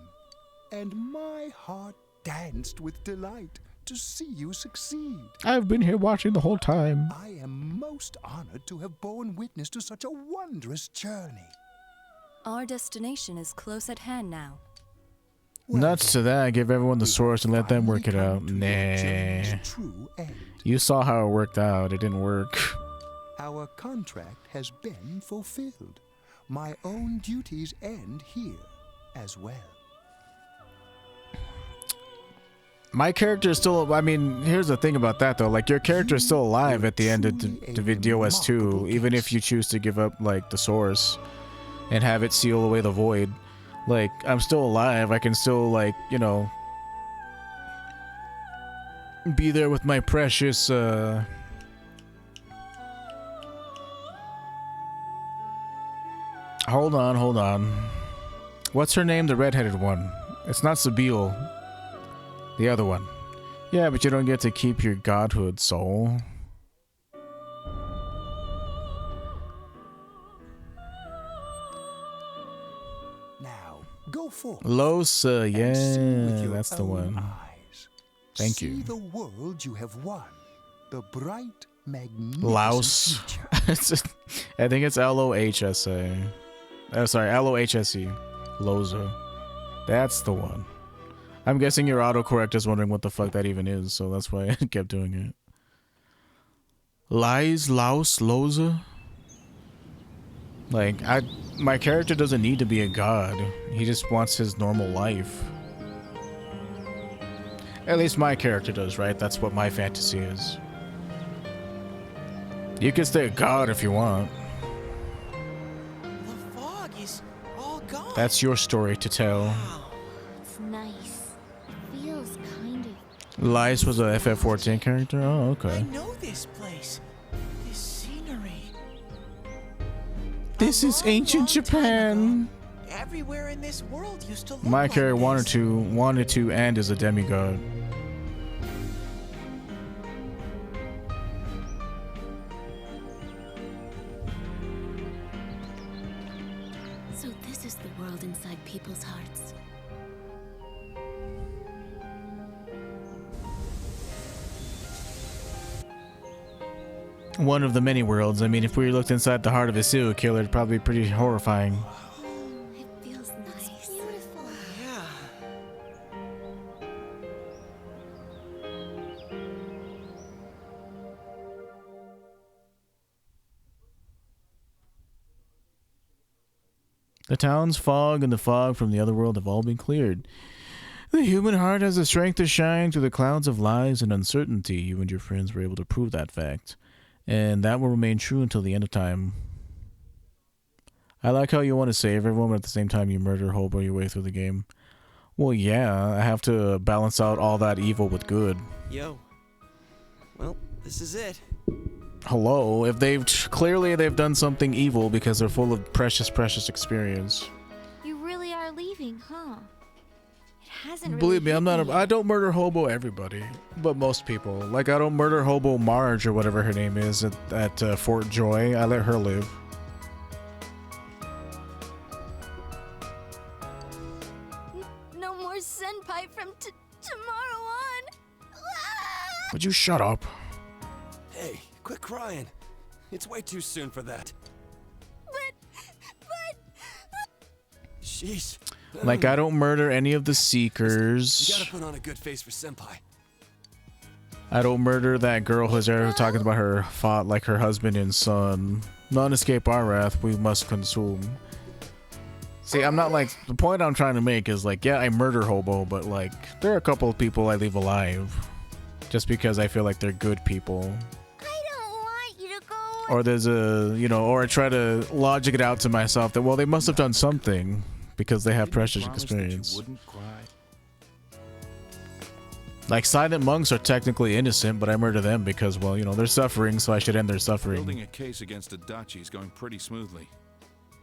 And my heart danced with delight to see you succeed. I've been here watching the whole time. I am most honored to have borne witness to such a wondrous journey. Our destination is close at hand now. Nuts to that. Give everyone the We source and let them finally work it come out. to your journey's Nah. true end. You saw how it worked out. It didn't work. Our contract has been fulfilled. My own duties end here as well. My character is still... I mean, here's the thing about that, though. Like, your character is still alive at the end of the DOS 2, even if you choose to give up, like, the source and have it seal away the void. Like, I'm still alive. I can still, like, you know, be there with my precious, Hold on. What's her name? The redheaded one. It's not Sabine. The other one. Yeah, but you don't get to keep your godhood, soul. Now, go forth. Losa, and see with yeah, your that's the own one. eyes. Thank See you. the world you have won. The bright, magnificent Louse. future. I think it's L-O-H-S-A. Oh, sorry, L-O-H-S-E. Loza. That's the one. I'm guessing your autocorrect is wondering what the fuck that even is, so that's why I kept doing it. Lies, Laus, Loza? Like, my character doesn't need to be a god. He just wants his normal life. At least my character does, right? That's what my fantasy is. You can stay a god if you want. The fog is all gone. That's your story to tell. Wow. It's nice. It feels kind of... Lies was a FF14 character? Oh, I okay. know this place. This scenery. This is ancient Long time Japan. ago, everywhere in this world used to look My like character this. wanted to and is a demigod. inside people's hearts. One of the many worlds. I mean, if we looked inside the heart of a serial killer, it'd probably be pretty horrifying. It feels nice. It's beautiful. Yeah. The town's fog and the fog from the other world have all been cleared. The human heart has the strength to shine through the clouds of lies and uncertainty. You and your friends were able to prove that fact. And that will remain true until the end of time. I like how you want to save everyone, but at the same time you murder Hobo your way through the game. Well, yeah, I have to balance out all that evil with good. Yo. Well, this is it. Hello, if clearly they've done something evil because they're full of precious experience. You really are leaving, huh? It hasn't really Believe me, I hit don't murder Hobo everybody, but most people. Like, I don't murder Hobo Marge or whatever her name is at Fort Joy. I let her live. No more senpai from tomorrow on. Would you shut up? Hey, quit crying. It's way too soon for that. But... Sheesh. Like, I don't murder any of the You Seekers. gotta put on a good face for Senpai. I don't murder that girl who's ever talking about her fought like her husband and son. None escape our wrath, we must consume. See, I'm not like, the point I'm trying to make is like, yeah, I murder Hobo, but like, there are a couple of people I leave alive. Just because I feel like they're good people. I don't want you to go. Or there's a, you know, or I try to logic it out to myself that, well, they must have done something because they have precious experience. Like, silent monks are technically innocent, but I murder them because, well, you know, they're suffering, so I should end their suffering. Building a case against Adachi is going pretty smoothly.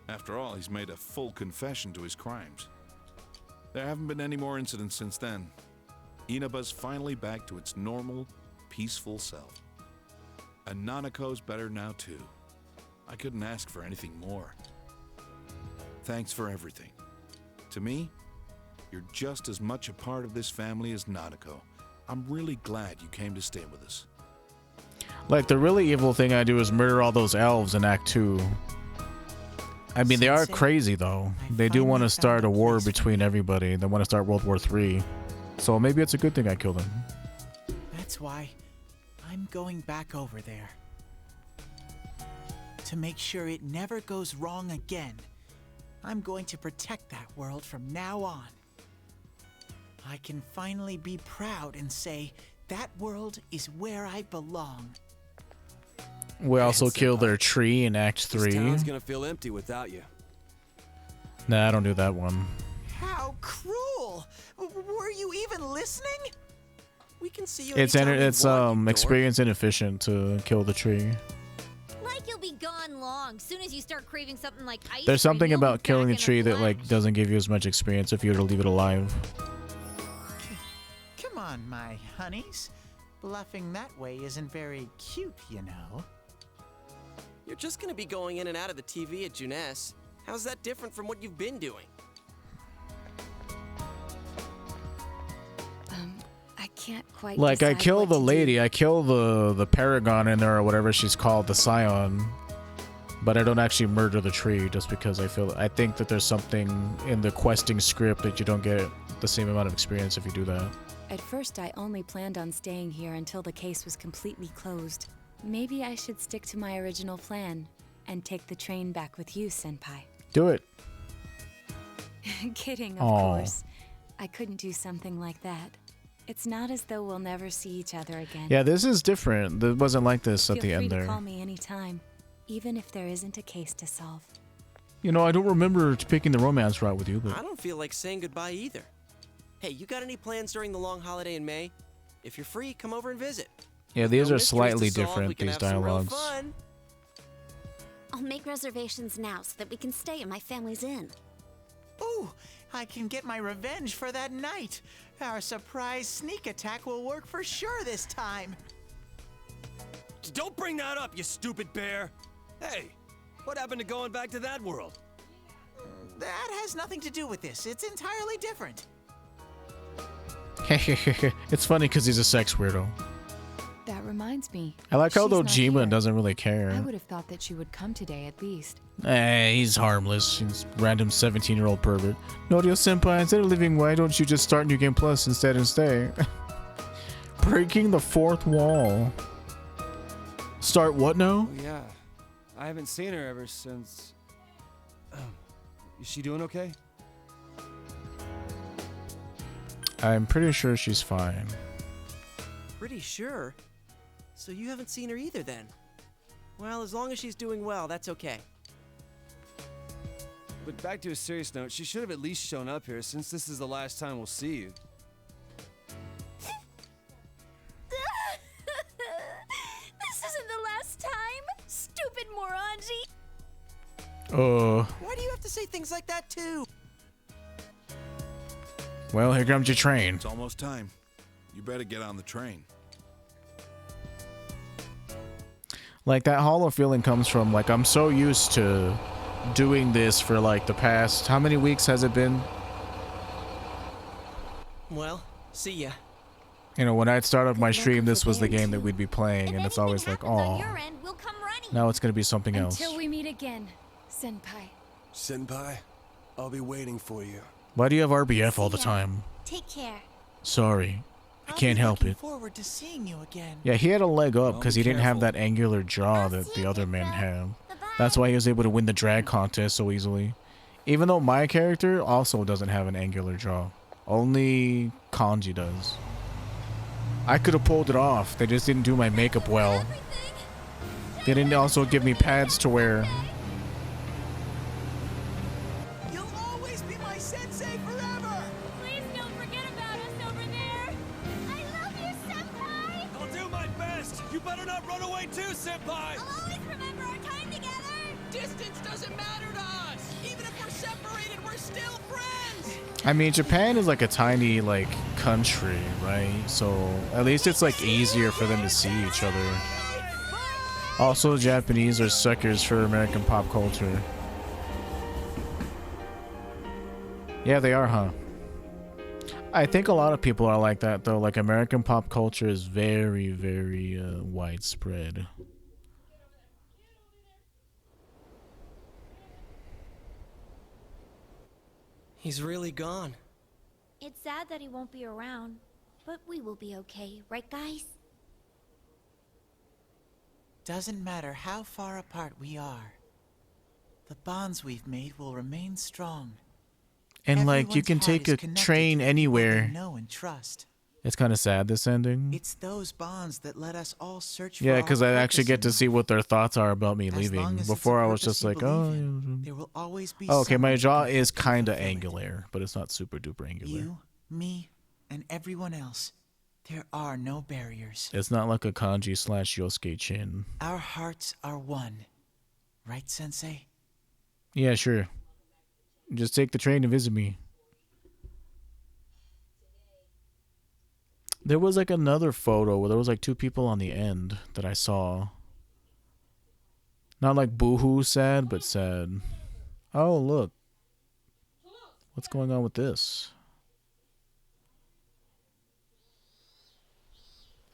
After all, he's made a full confession to his crimes. There haven't been any more incidents since then. Inaba's finally back to its normal, peaceful self. And Nanako's better now too. I couldn't ask for anything more. Thanks for everything. To me, you're just as much a part of this family as Nanako. I'm really glad you came to stay with us. Like, the really evil thing I do is murder all those elves in Act 2. I mean, they are crazy, though. They do want to start a war between everybody. They want to start World War III. So maybe it's a good thing I killed him. That's why I'm going back over there. To make sure it never goes wrong again. I'm going to protect that world from now on. I can finally be proud and say, that world is where I belong. We also killed their tree in Act 3. This town's gonna feel empty without you. Nah, I don't do that one. How cruel! Were you even listening? We can see you. It's experience inefficient to kill the tree. Like you'll be gone long. Soon as you start craving something like ice. There's something cream, you'll about be killing a back in tree that flash. like doesn't give you as much experience if you were to leave it alive. Come on, my honeys. Bluffing that way isn't very cute, you know. You're just gonna be going in and out of the TV at Juness. How's that different from what you've been doing? I can't quite. Like, I decide kill what the to lady, do. I kill the Paragon in there or whatever she's called, the Scion. But I don't actually murder the tree just because I think that there's something in the questing script that you don't get the same amount of experience if you do that. At first, I only planned on staying here until the case was completely closed. Maybe I should stick to my original plan and take the train back with you, Senpai. Do it. Kidding, of Aw. course. I couldn't do something like that. It's not as though we'll never see each other again. Yeah, this is different. It wasn't like this at Feel the free end to there. call me anytime, even if there isn't a case to solve. You know, I don't remember picking the romance route with you, I but don't feel like saying goodbye either. Hey, you got any plans during the long holiday in May? If you're free, come over and visit. yeah, these No are mysteries to slightly solve, we different, can these have some real dialogues. fun. I'll make reservations now so that we can stay at my family's inn. Ooh, I can get my revenge for that night. Our surprise sneak attack will work for sure this time. Don't bring that up, you stupid bear! Hey, what happened to going back to that world? That has nothing to do with this. It's entirely different. It's funny because he's a sex weirdo. That reminds me. I like how She's not Dojima here. doesn't really care. I would have thought that she would come today at least. He's harmless. He's a random 17-year-old pervert. Norio-senpai, instead of leaving, why don't you just start New Game Plus instead and stay? Breaking the fourth wall. Start what now? Oh, yeah. I haven't seen her ever since... Is she doing okay? I'm pretty sure she's fine. Pretty sure? So you haven't seen her either then? Well, as long as she's doing well, that's okay. But back to a serious note, she should have at least shown up here since this is the last time we'll see you. This isn't the last time, stupid moronji. Why do you have to say things like that too? Well, here comes your train. It's almost time. You better get on the train. Like, that hollow feeling comes from, like, I'm so used to doing this for, like, the past... How many weeks has it been? Well, see ya. You know, when I'd start up my stream, this was the game that we'd be playing, and it's always like, oh, now it's going to be something else. Until we meet again, Senpai. Senpai, I'll be waiting for you. Why do you have RBF all the time? Take care. Sorry. I can't help it. Forward to seeing you again. Yeah, he had a leg up Well, because be he didn't have careful. that angular jaw that the other men have. That's why he was able to win the drag contest so easily. Even though my character also doesn't have an angular jaw. Only Kanji does. I could have pulled it off. They just didn't do my makeup well. They didn't also give me pads to wear. You'll always be my sensei forever! Please don't forget about us over there. I love you, Senpai. I'll do my best. You better not run away too, Senpai. I'll always remember our time together. Distance doesn't matter to us! Even if we're separated, we're still friends! I mean, Japan is like a tiny, like, country, right? So, at least it's, like, easier for them to see each other. Also, Japanese are suckers for American pop culture. Yeah, they are, huh? I think a lot of people are like that, though. Like, American pop culture is very, very widespread. He's really gone. It's sad that he won't be around, but we will be okay, right guys? Doesn't matter how far apart we are. The bonds we've made will remain strong. And, like, you can take a train anywhere. Know and trust. It's kind of sad, this ending. It's those bonds that let us all search for Yeah, our because I actually purpose get in to life. see what their thoughts are about me As leaving. long as it's a Before I was purpose just you like, believe oh, in, yeah. there will always be Oh, okay, my someone jaw who is can kind of fulfill it. angular, but it's not super duper angular. You, me, and everyone else. There are no barriers. It's not like a kanji slash Yosuke chin. Our hearts are one. Right, Sensei? Yeah, sure. Just take the train and visit me. There was like another photo where there was like two people on the end that I saw. Not like boohoo sad, but sad. Oh, look. What's going on with this?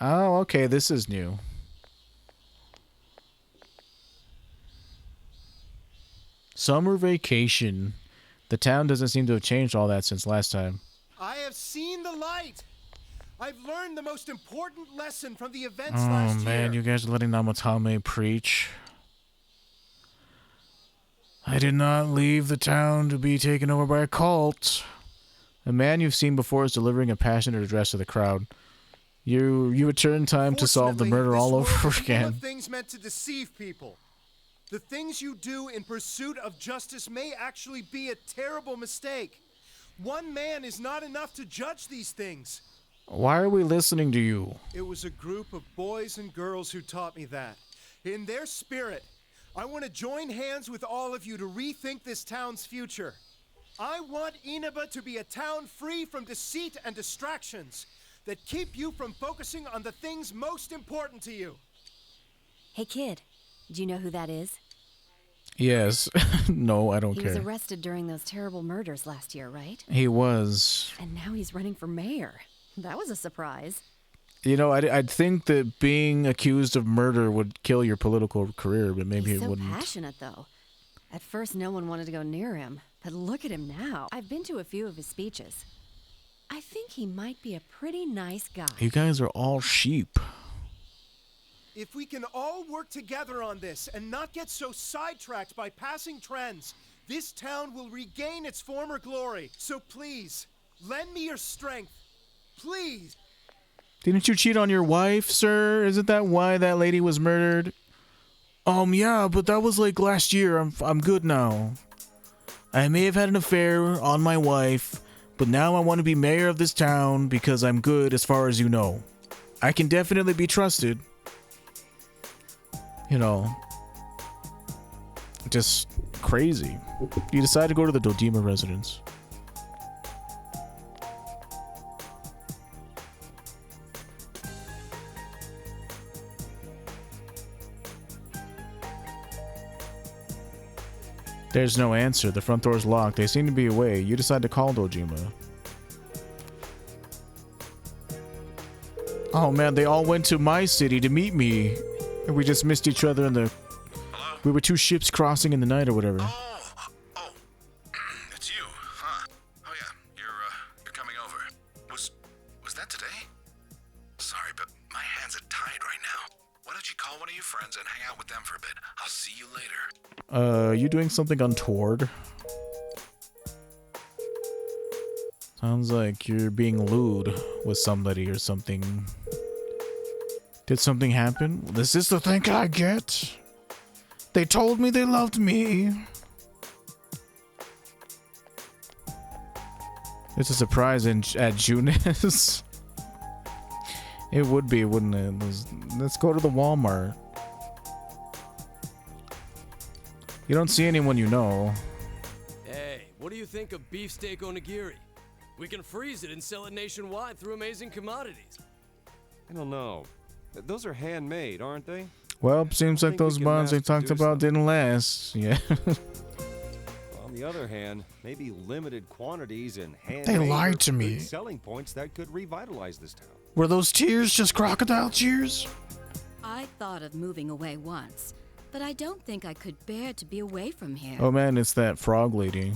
Oh, okay, this is new. Summer vacation. The town doesn't seem to have changed all that since last time. I have seen the light. I've learned the most important lesson from the events Oh last man, year. you guys are letting Namatame preach. I did not leave the town to be taken over by a cult. A man you've seen before is delivering a passionate address to the crowd. You return time to solve the murder all over Full again. of things meant to deceive people. The things you do in pursuit of justice may actually be a terrible mistake. One man is not enough to judge these things. Why are we listening to you? It was a group of boys and girls who taught me that. In their spirit, I want to join hands with all of you to rethink this town's future. I want Inaba to be a town free from deceit and distractions that keep you from focusing on the things most important to you. Hey kid, do you know who that is? Yes. No, I don't He care. was arrested during those terrible murders last year, right? He was. And now he's running for mayor. That was a surprise. You know, I'd think that being accused of murder would kill your political career, but maybe He's it so wouldn't. passionate, though. At first, no one wanted to go near him, but look at him now. I've been to a few of his speeches. I think he might be a pretty nice guy. You guys are all sheep. If we can all work together on this and not get so sidetracked by passing trends, this town will regain its former glory. So please, lend me your strength. Please. Didn't you cheat on your wife, sir? Isn't that why that lady was murdered? Yeah, but that was like last year. I'm good now. I may have had an affair on my wife, but now I want to be mayor of this town because I'm good as far as you know. I can definitely be trusted. You know, just crazy. You decide to go to the Dojima residence. There's no answer. The front door's locked. They seem to be away. You decide to call Dojima. Oh man, they all went to my city to meet me. And we just missed each other in the... Hello? We were two ships crossing in the night or whatever. Oh, it's you, huh? Oh yeah, you're coming over. Was that today? Sorry, but my hands are tied right now. Why don't you call one of your friends and hang out with them for a bit? I'll see you later. You doing something untoward? Sounds like you're being lewd with somebody or something. Did something happen? This is the thing I get. They told me they loved me. It's a surprise at Junes. It would be, wouldn't it? Let's go to the Walmart. You don't see anyone you know. Hey, what do you think of beefsteak onigiri? We can freeze it and sell it nationwide through Amazing Commodities. I don't know. Those are handmade, aren't they? Well, seems like think those we can bonds they talked mass-produce about didn't last. Yeah. On the other hand, maybe limited quantities and handmade They lied are to me. good selling points that could revitalize this town. Were those tears just crocodile tears? I thought of moving away once, but I don't think I could bear to be away from here. Oh man, it's that frog lady.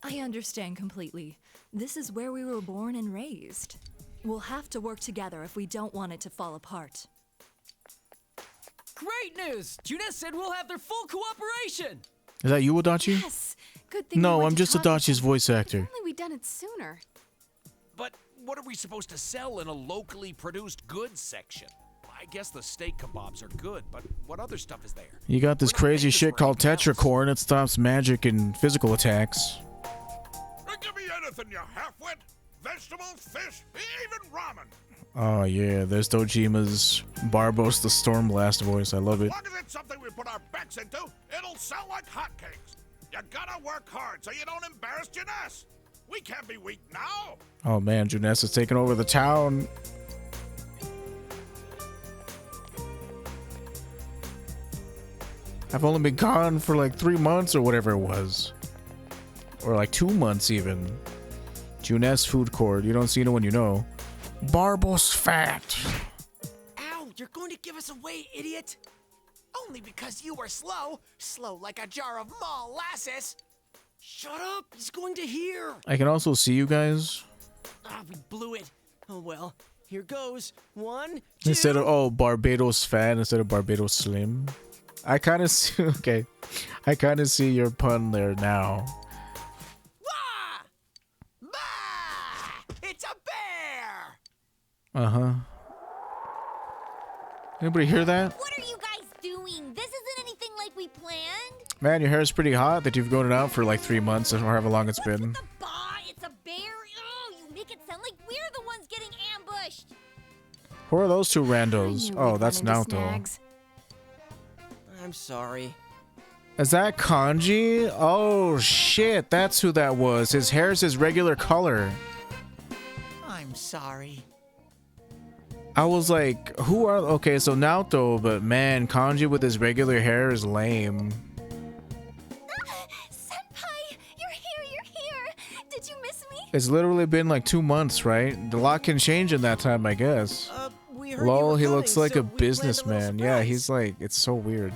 I understand completely. This is where we were born and raised. We'll have to work together if we don't want it to fall apart. Great news! Junes said we'll have their full cooperation! Is that you, Adachi? Yes. Good thing we No, went I'm to just talk to Adachi's them. voice actor. If only we'd done it sooner. But what are we supposed to sell in a locally produced goods section? I guess the steak kebabs are good, but what other stuff is there? You got this crazy shit called tetracorn that stops magic and physical attacks. Give me anything, you half-wit! Vegetables, fish, even ramen! Oh yeah, there's Dojima's Barbos the Stormblast voice. I love it. As long as it's something we put our backs into, it'll sell like hotcakes. You gotta work hard so you don't embarrass Junes. We can't be weak now. Oh man, Junes is taking over the town. I've only been gone for like 3 months or whatever it was. Or like 2 months even. Junes food court. You don't see no one you know. Barbos fat. Ow, you're going to give us away, idiot! Only because you were slow. Slow like a jar of molasses. Shut up! He's going to hear! I can also see you guys. Ah, we blew it. Oh well. Here goes. 1, 2... Instead of, Barbados fat instead of Barbados slim. I kind of see, okay. I kind of see your pun there now. It's a bear! Uh-huh. Anybody hear that? What are you guys doing? This isn't anything like we planned. Man, your hair is pretty hot that you've grown it out for like 3 months or however long it's been. Bah, it's a bear. Oh, you make it sound like we're the ones getting ambushed. Who are those two randos? Oh, that's Naoto. I'm sorry. Is that Kanji? Oh shit, that's who that was. His hair's his regular color. I'm sorry. I was like, who are... Okay, so Naoto, but man, Kanji with his regular hair is lame. Did you miss me? It's literally been like 2 months, right? A lot can change in that time, I guess. We heard Lol, you he were looks coming, like so a we planned businessman. little Yeah, surprise. he's like, it's so weird.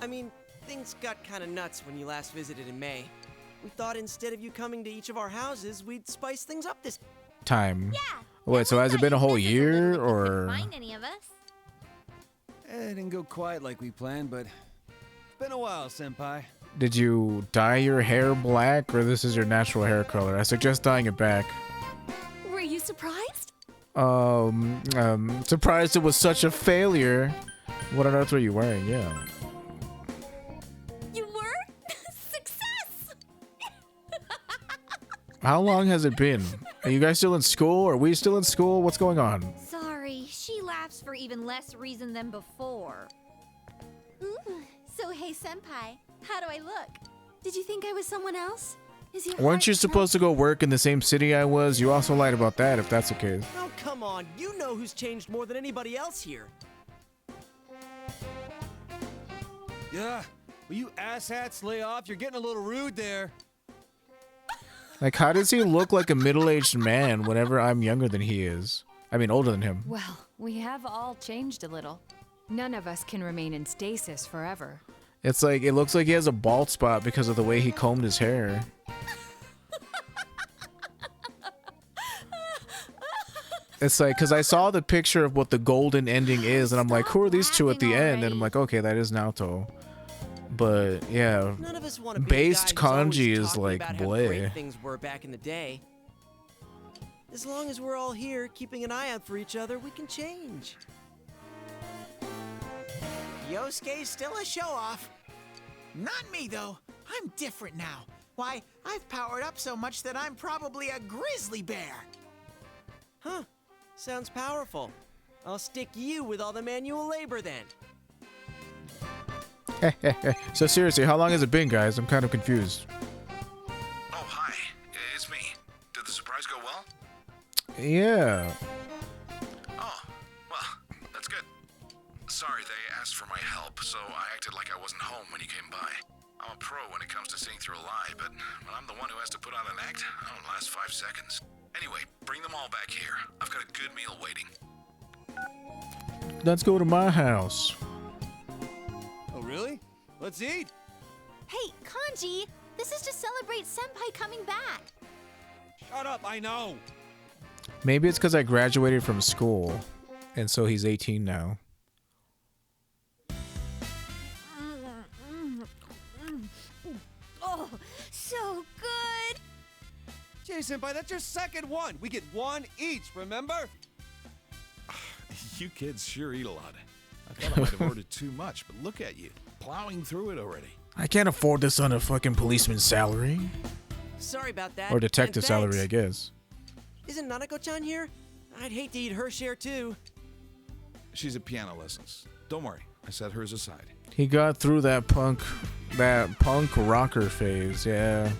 I mean, things got kind of nuts when you last visited in May. We thought instead of you coming to each of our houses, we'd spice things up this Time. Wait, so has it been a whole year or? Find any of us. It didn't go quite like we planned, but it's been a while, Senpai. Did you dye your hair black or this is your natural hair color? I suggest dyeing it back. Were you surprised? Surprised it was such a failure. What on earth were you wearing? Yeah. You were? Success! How long has it been? Are you guys still in school? Are we still in school? What's going on? Sorry, she laughs for even less reason than before. Ooh, so hey, Senpai, how do I look? Did you think I was someone else? Is your Weren't you heart supposed to go work in the same city I was? You also lied about that, if that's the case. Oh, come on. You know who's changed more than anybody else here. Yeah, will you asshats lay off? You're getting a little rude there. Like, how does he look like a middle-aged man whenever I'm younger than he is? I mean, older than him. Well, we have all changed a little. None of us can remain in stasis forever. It's like, it looks like he has a bald spot because of the way he combed his hair. It's like, because I saw the picture of what the golden ending is, and I'm like, who are these two at the end? And I'm like, okay, that is Naoto. But, yeah. None of us want to be Based the guy who's kanji always is talking like, about how bleh. great things were back in the day. As long as we're all here, keeping an eye out for each other, we can change. Yosuke's still a show-off. Not me, though. I'm different now. Why, I've powered up so much that I'm probably a grizzly bear. Huh. Sounds powerful. I'll stick you with all the manual labor then. So seriously, how long has it been, guys? I'm kind of confused. Oh, hi. It's me. Did the surprise go well? Yeah. Oh, well, that's good. Sorry, they asked for my help, so I acted like I wasn't home when you came by. I'm a pro when it comes to seeing through a lie, but when I'm the one who has to put on an act, I don't last 5 seconds. Anyway, bring them all back here. I've got a good meal waiting. Let's go to my house. Oh, really? Let's eat. Hey, Kanji, this is to celebrate Senpai coming back. Shut up, I know. Maybe it's because I graduated from school, and so he's 18 now. Oh, so good. Jay Senpai, that's your second one. We get one each, remember? You kids sure eat a lot. I thought I might have ordered too much, but look at you, plowing through it already. I can't afford this on a fucking policeman's salary. Sorry about that. Or detective and salary, thanks. I guess. Isn't Nanako-chan here? I'd hate to eat her share too. She's at piano lessons. Don't worry, I set hers aside. He got through that punk rocker phase, yeah.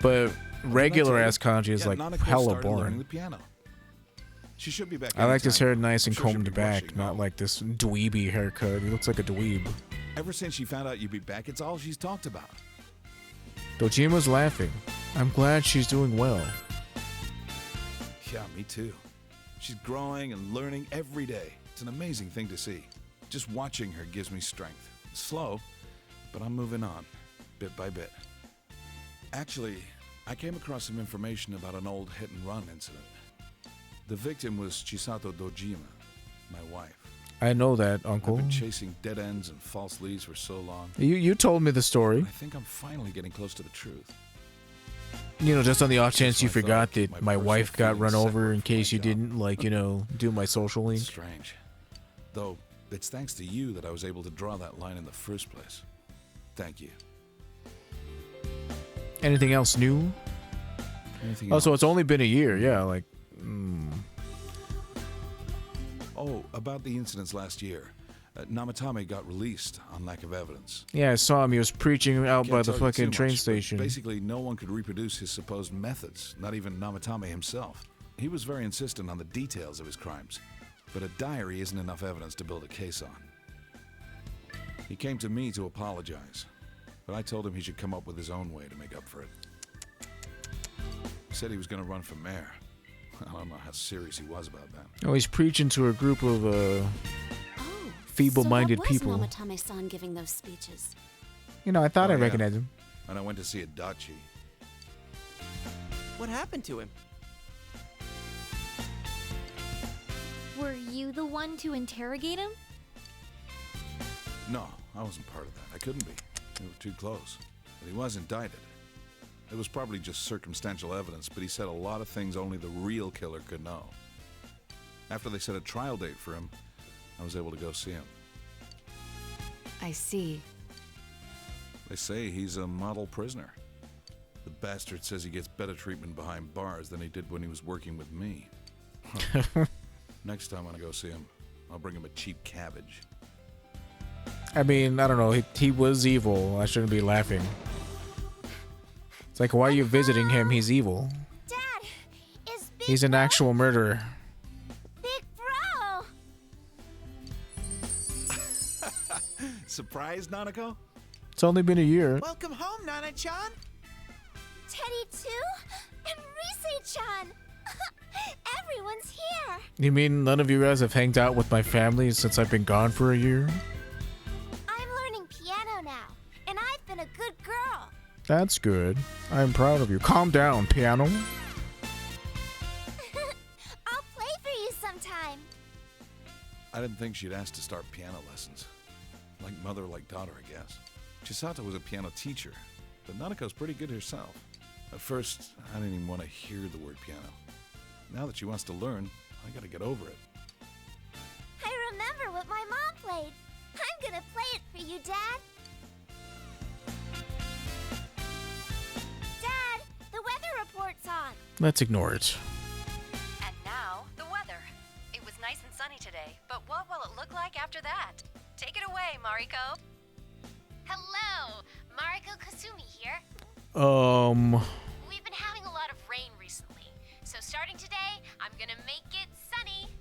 But regular ass kanji is like Nanako hella started learning boring. the piano. She should be back. I like his anytime. hair nice I'm and sure she'll combed be back, rushing not home. like this dweeby haircut. He looks like a dweeb. Ever since she found out you'd be back, it's all she's talked about. Dojima's laughing. I'm glad she's doing well. Yeah, me too. She's growing and learning every day. It's an amazing thing to see. Just watching her gives me strength. It's slow, but I'm moving on, bit by bit. Actually, I came across some information about an old hit-and-run incident. The victim was Chisato Dojima, my wife. I know that, Uncle. I've been chasing dead ends and false leads for so long. You told me the story. I think I'm finally getting close to the truth. You know, just on the off chance you So I thought forgot I'd keep that my my wife personal got run feelings over in separate from case you didn't, like, you know, do my social link. Strange. Though, it's thanks to you that I was able to draw that line in the first place. Thank you. Anything else new? Anything Oh, so else? it's only been a year, yeah, like... Oh, about the incidents last year. Namatame got released on lack of evidence. Yeah, I saw him. He was preaching out by Can't the tell you fucking too train much, but station. Basically, no one could reproduce his supposed methods, not even Namatame himself. He was very insistent on the details of his crimes, but a diary isn't enough evidence to build a case on. He came to me to apologize, but I told him he should come up with his own way to make up for it. said he was going to run for mayor. I don't know how serious he was about that. Oh, he's preaching to a group of feeble-minded people. So what was Momotame's-san giving those speeches? You know, I thought I yeah. recognized him. And I went to see Adachi. What happened to him? Were you the one to interrogate him? No, I wasn't part of that. I couldn't be. We were too close. But he was indicted. It was probably just circumstantial evidence, but he said a lot of things only the real killer could know. After they set a trial date for him, I was able to go see him. I see. They say he's a model prisoner. The bastard says he gets better treatment behind bars than he did when he was working with me. Next time when I go see him, I'll bring him a cheap cabbage. I mean, I don't know. He was evil. I shouldn't be laughing. It's like, why are you visiting him? He's evil. Dad, is Big He's an actual murderer. Big Bro! Surprised, Nanako? It's only been a year. Welcome home, Nana-chan. Teddy too? And Rise-chan! Everyone's here! You mean none of you guys have hanged out with my family since I've been gone for a year? I'm learning piano now, and I've been a good girl. That's good. I'm proud of you. Calm down, piano. I'll play for you sometime. I didn't think she'd ask to start piano lessons. Like mother, like daughter, I guess. Chisato was a piano teacher, but Nanako's pretty good herself. At first, I didn't even want to hear the word piano. Now that she wants to learn, I gotta get over it. I remember what my mom played. I'm gonna play it for you, Dad. Dad, the weather report's on. Let's ignore it. And now, the weather. It was nice and sunny today, but what will it look like after that? Take it away, Mariko. Hello, Mariko Kasumi here. We've been having a lot of rain recently, so starting today, I'm gonna make it sunny.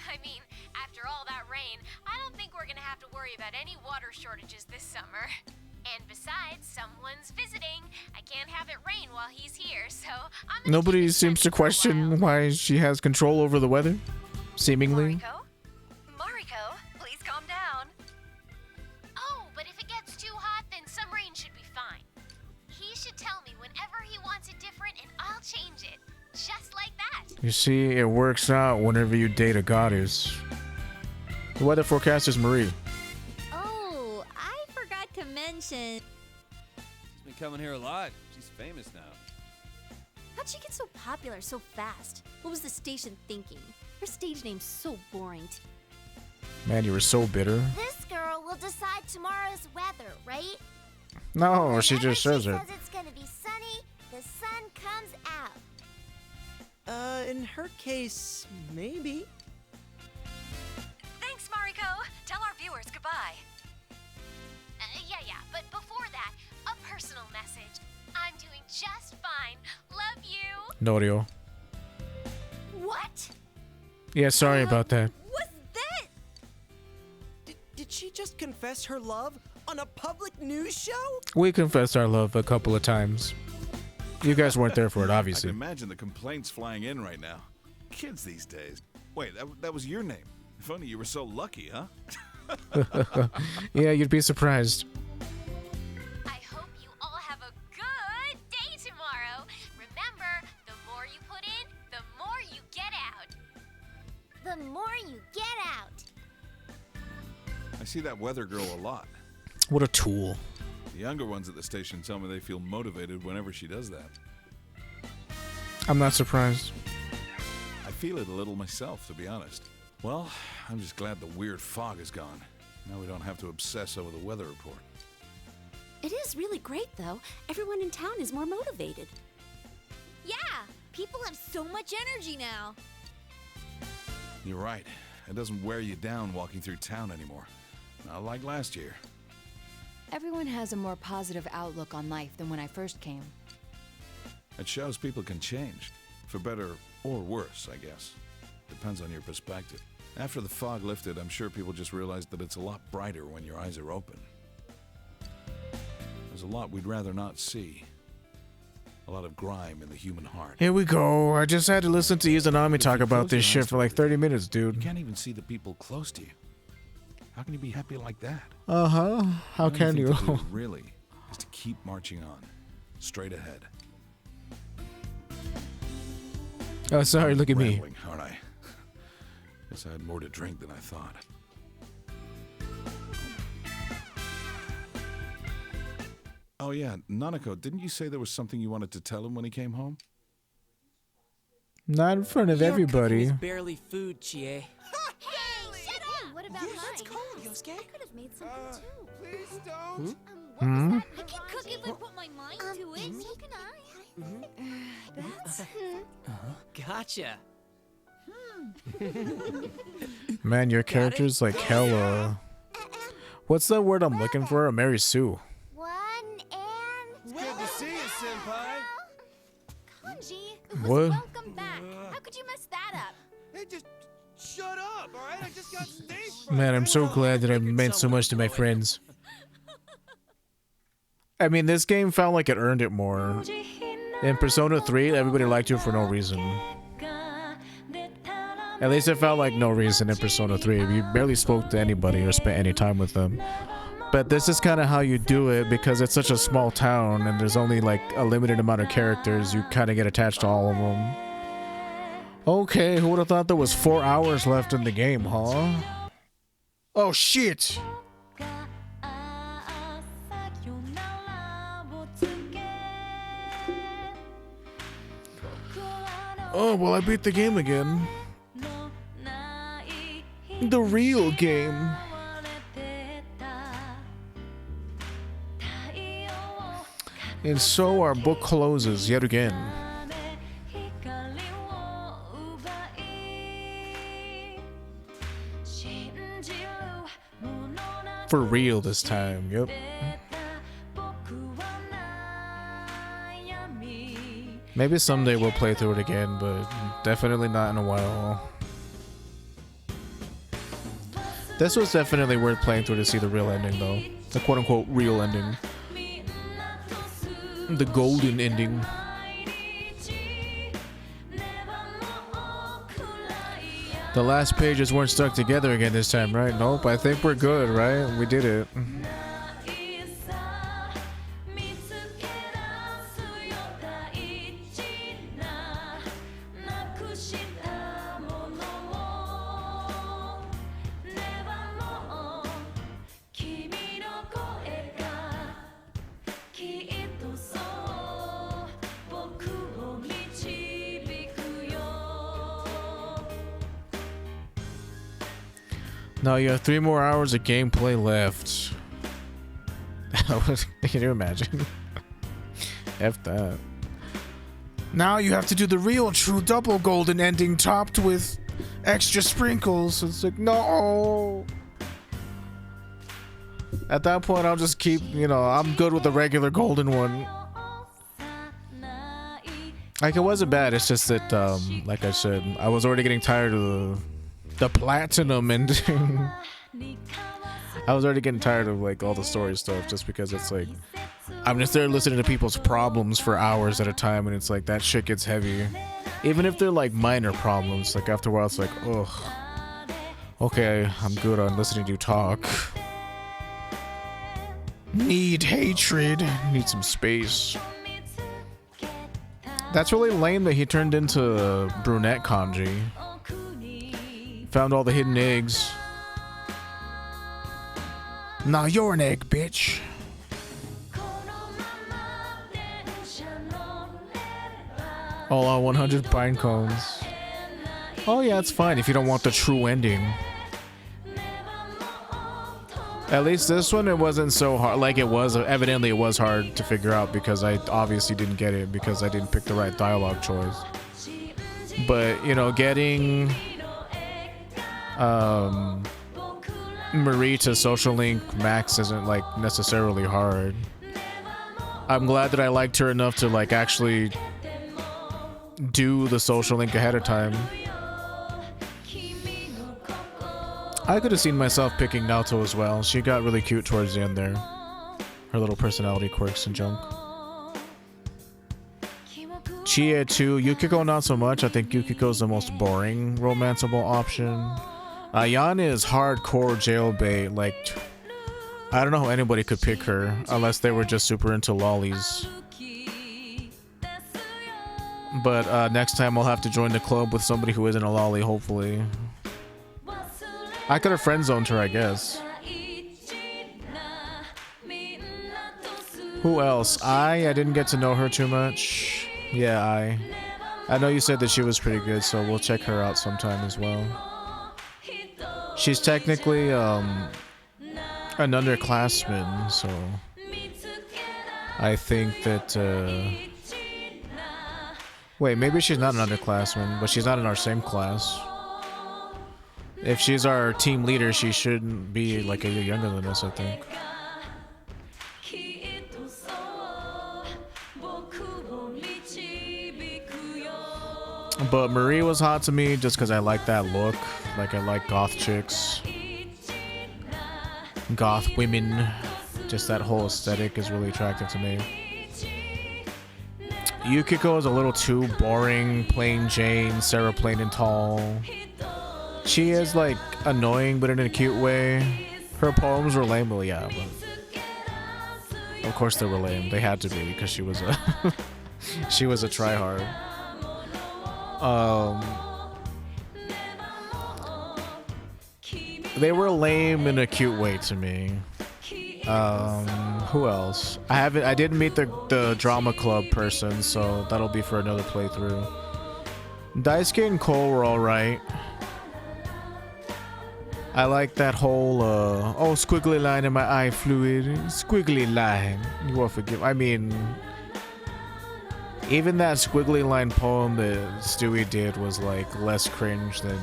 I mean, after all that rain, I don't think we're gonna have to worry about any water shortages this summer. And besides, someone's visiting. I can't have it rain while he's here, so I'm gonna Nobody seems to question why she has control over the weather, seemingly. Mariko, please calm down. Oh, but if it gets too hot, then some rain should be fine. He should tell me whenever he wants it different, and I'll change it. Just like that. You see, it works out whenever you date a goddess. The weather forecast is Marie. Oh, I forgot to mention. She's been coming here a lot. She's famous now. How'd she get so popular so fast? What was the station thinking? Her stage name's so boring. Man, you were so bitter. This girl will decide tomorrow's weather, right? No, she just says it. Says it's gonna be sunny, the sun comes out. In her case, maybe. Thanks, Mariko. Tell our viewers goodbye. Yeah, but before that, a personal message. I'm doing just fine. Love you. Norio. What? Yeah, sorry about that. Was that? Did she just confess her love on a public news show? We confessed our love a couple of times. You guys weren't there for it, I obviously. can imagine the complaints flying in right now. Kids these days. Wait, that was your name. If only you were so lucky, huh? Yeah, you'd be surprised. I hope you all have a good day tomorrow. Remember, the more you put in, the more you get out. The more you get out. I see that weather girl a lot. What a tool. The younger ones at the station tell me they feel motivated whenever she does that. I'm not surprised. I feel it a little myself, to be honest. Well, I'm just glad the weird fog is gone. Now we don't have to obsess over the weather report. It is really great, though. Everyone in town is more motivated. Yeah, people have so much energy now. You're right. It doesn't wear you down walking through town anymore. Not like last year. Everyone has a more positive outlook on life than when I first came. It shows people can change. For better or worse, I guess. Depends on your perspective. After the fog lifted, I'm sure people just realized that it's a lot brighter when your eyes are open. There's a lot we'd rather not see. A lot of grime in the human heart. Here we go. I just had to listen to Izanami talk about this shit for like 30 minutes, You dude. can't even see the people close to you. How can you be happy like that? Uh-huh. How The only can thing you? to do, really, is to keep marching on, straight ahead. Oh, sorry, look at me. Rambling, aren't I? Guess I had more to drink than I thought. Oh yeah, Nanako, didn't you say there was something you wanted to tell him when he came home? Not in front of Your cooking everybody. is barely food, Chie. What about mine? Let's go, Yosuke. I could have made something too. Please don't. Hmm? I can cook if I put my mind to it. So can I. That's. Gotcha. Man, your character's like hella. What's the word I'm looking for? A Mary Sue. It's good to see you, senpai. Kanji, What? welcome back. How could you mess that up? Hey, just shut up, all right? I just got stage fright. Man, I'm so glad that I meant so much to my friends. I mean, this game felt like it earned it more. In Persona 3, everybody liked you for no reason. At least it felt like no reason in Persona 3. You barely spoke to anybody or spent any time with them. But this is kind of how you do it because it's such a small town and there's only like a limited amount of characters. You kind of get attached to all of them. Okay, who would have thought there was 4 hours left in the game, huh? Oh shit! Oh, well, I beat the game again. The real game. And so our book closes yet again. For real this time, yep. Maybe someday we'll play through it again, but definitely not in a while. This was definitely worth playing through to see the real ending, though. The quote-unquote real ending. The golden ending. The last pages weren't stuck together again this time, right? Nope, I think we're good, right? We did it. Now you have 3 more hours of gameplay left. Can you imagine? F that. Now you have to do the real true double golden ending topped with extra sprinkles. It's like, no. At that point, I'll just keep, you know, I'm good with the regular golden one. Like, it wasn't bad. It's just that, like I said, I was already getting tired of the platinum ending. I was already getting tired of like all the story stuff just because it's like I'm just there listening to people's problems for hours at a time and it's like that shit gets heavy. Even if they're like minor problems, like after a while it's like, ugh. Okay, I'm good on listening to you talk. Need hatred. Need some space. That's really lame that he turned into brunette kanji. Found all the hidden eggs. Now you're an egg, bitch. All on 100 pine cones. Oh yeah, it's fine if you don't want the true ending. At least this one, it wasn't so hard. Like it was, evidently it was hard to figure out because I obviously didn't get it because I didn't pick the right dialogue choice. But, you know, getting Marie to social link Max isn't like necessarily hard. I'm glad that I liked her enough to like actually do the social link ahead of time. I could have seen myself picking Naoto as well. She got really cute towards the end there. Her little personality quirks and junk. Chie too. Yukiko not so much. I think Yukiko's the most boring romanceable option. Yan is hardcore jailbait. Like, I don't know how anybody could pick her unless they were just super into lollies. But next time I'll have to join the club with somebody who isn't a lolly, hopefully. I could have friend zoned her, I guess. Who else? I didn't get to know her too much. Yeah, I know you said that she was pretty good, so we'll check her out sometime as well. She's technically an underclassman, so I think that wait, maybe she's not an underclassman, but she's not in our same class. If she's our team leader, she shouldn't be like a year younger than us, I think. But Marie was hot to me just because I like that look. Like, I like goth chicks. Goth women. Just that whole aesthetic is really attractive to me. Yukiko is a little too boring, plain Jane, Sarah plain and tall. She is, like, annoying, but in a cute way. Her poems were lame, well, yeah, but of course they were lame. They had to be, because she was a she was a tryhard. They were lame in a cute way to me. Who else? I didn't meet the drama club person, so that'll be for another playthrough. Daisuke and Cole were alright. I like that whole oh, squiggly line in my eye fluid. Squiggly line. You will forgive. I mean, even that squiggly line poem that Stewie did was like less cringe than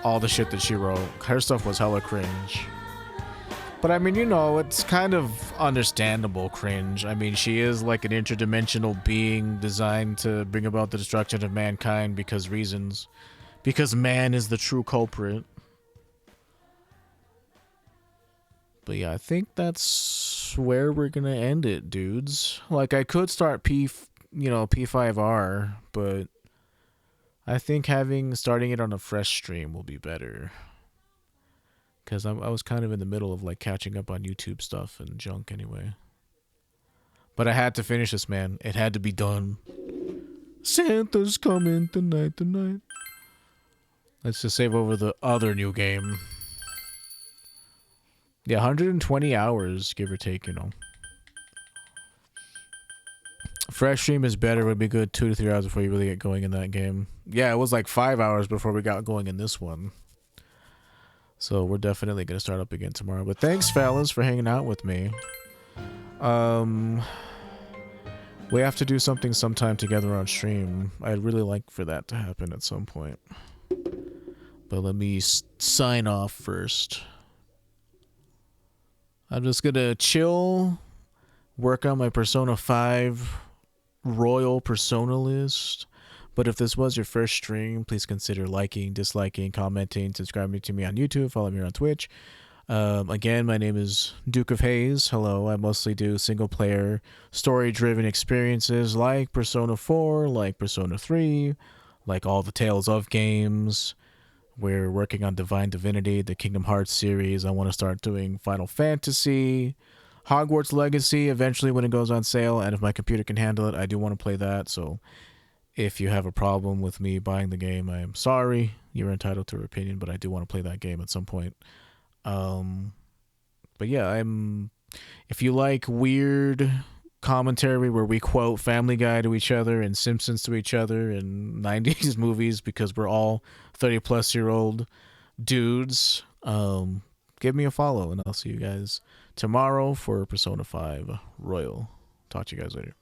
all the shit that she wrote. Her stuff was hella cringe. But I mean, you know, it's kind of understandable cringe. I mean, she is like an interdimensional being designed to bring about the destruction of mankind because reasons. Because man is the true culprit. But yeah, I think that's where we're gonna end it, dudes. Like, I could start P5R, but I think starting it on a fresh stream will be better. Because I was kind of in the middle of like catching up on YouTube stuff and junk anyway. But I had to finish this, man. It had to be done. Santa's coming tonight. Let's just save over the other new game. Yeah, 120 hours, give or take, you know. Fresh stream is better. Would be good 2 to 3 hours before you really get going in that game. Yeah, it was like 5 hours before we got going in this one. So we're definitely going to start up again tomorrow. But thanks, fellas, for hanging out with me. We have to do something sometime together on stream. I'd really like for that to happen at some point. But let me sign off first. I'm just going to chill, work on my Persona 5 Royal Persona list. But if this was your first stream, please consider liking, disliking, commenting, subscribing to me on YouTube, follow me on Twitch. Again, my name is Duke of Haze. Hello, I mostly do single-player, story-driven experiences like Persona 4, like Persona 3, like all the Tales of games. We're working on Divine Divinity, the Kingdom Hearts series. I want to start doing Final Fantasy, Hogwarts Legacy eventually when it goes on sale, and if my computer can handle it, I do want to play that. So if you have a problem with me buying the game, I am sorry. You're entitled to your opinion, but I do want to play that game at some point. But yeah, if you like weird commentary where we quote Family Guy to each other and Simpsons to each other and 90s movies because we're all 30-plus-year-old dudes, give me a follow, and I'll see you guys tomorrow for Persona 5 Royal. Talk to you guys later.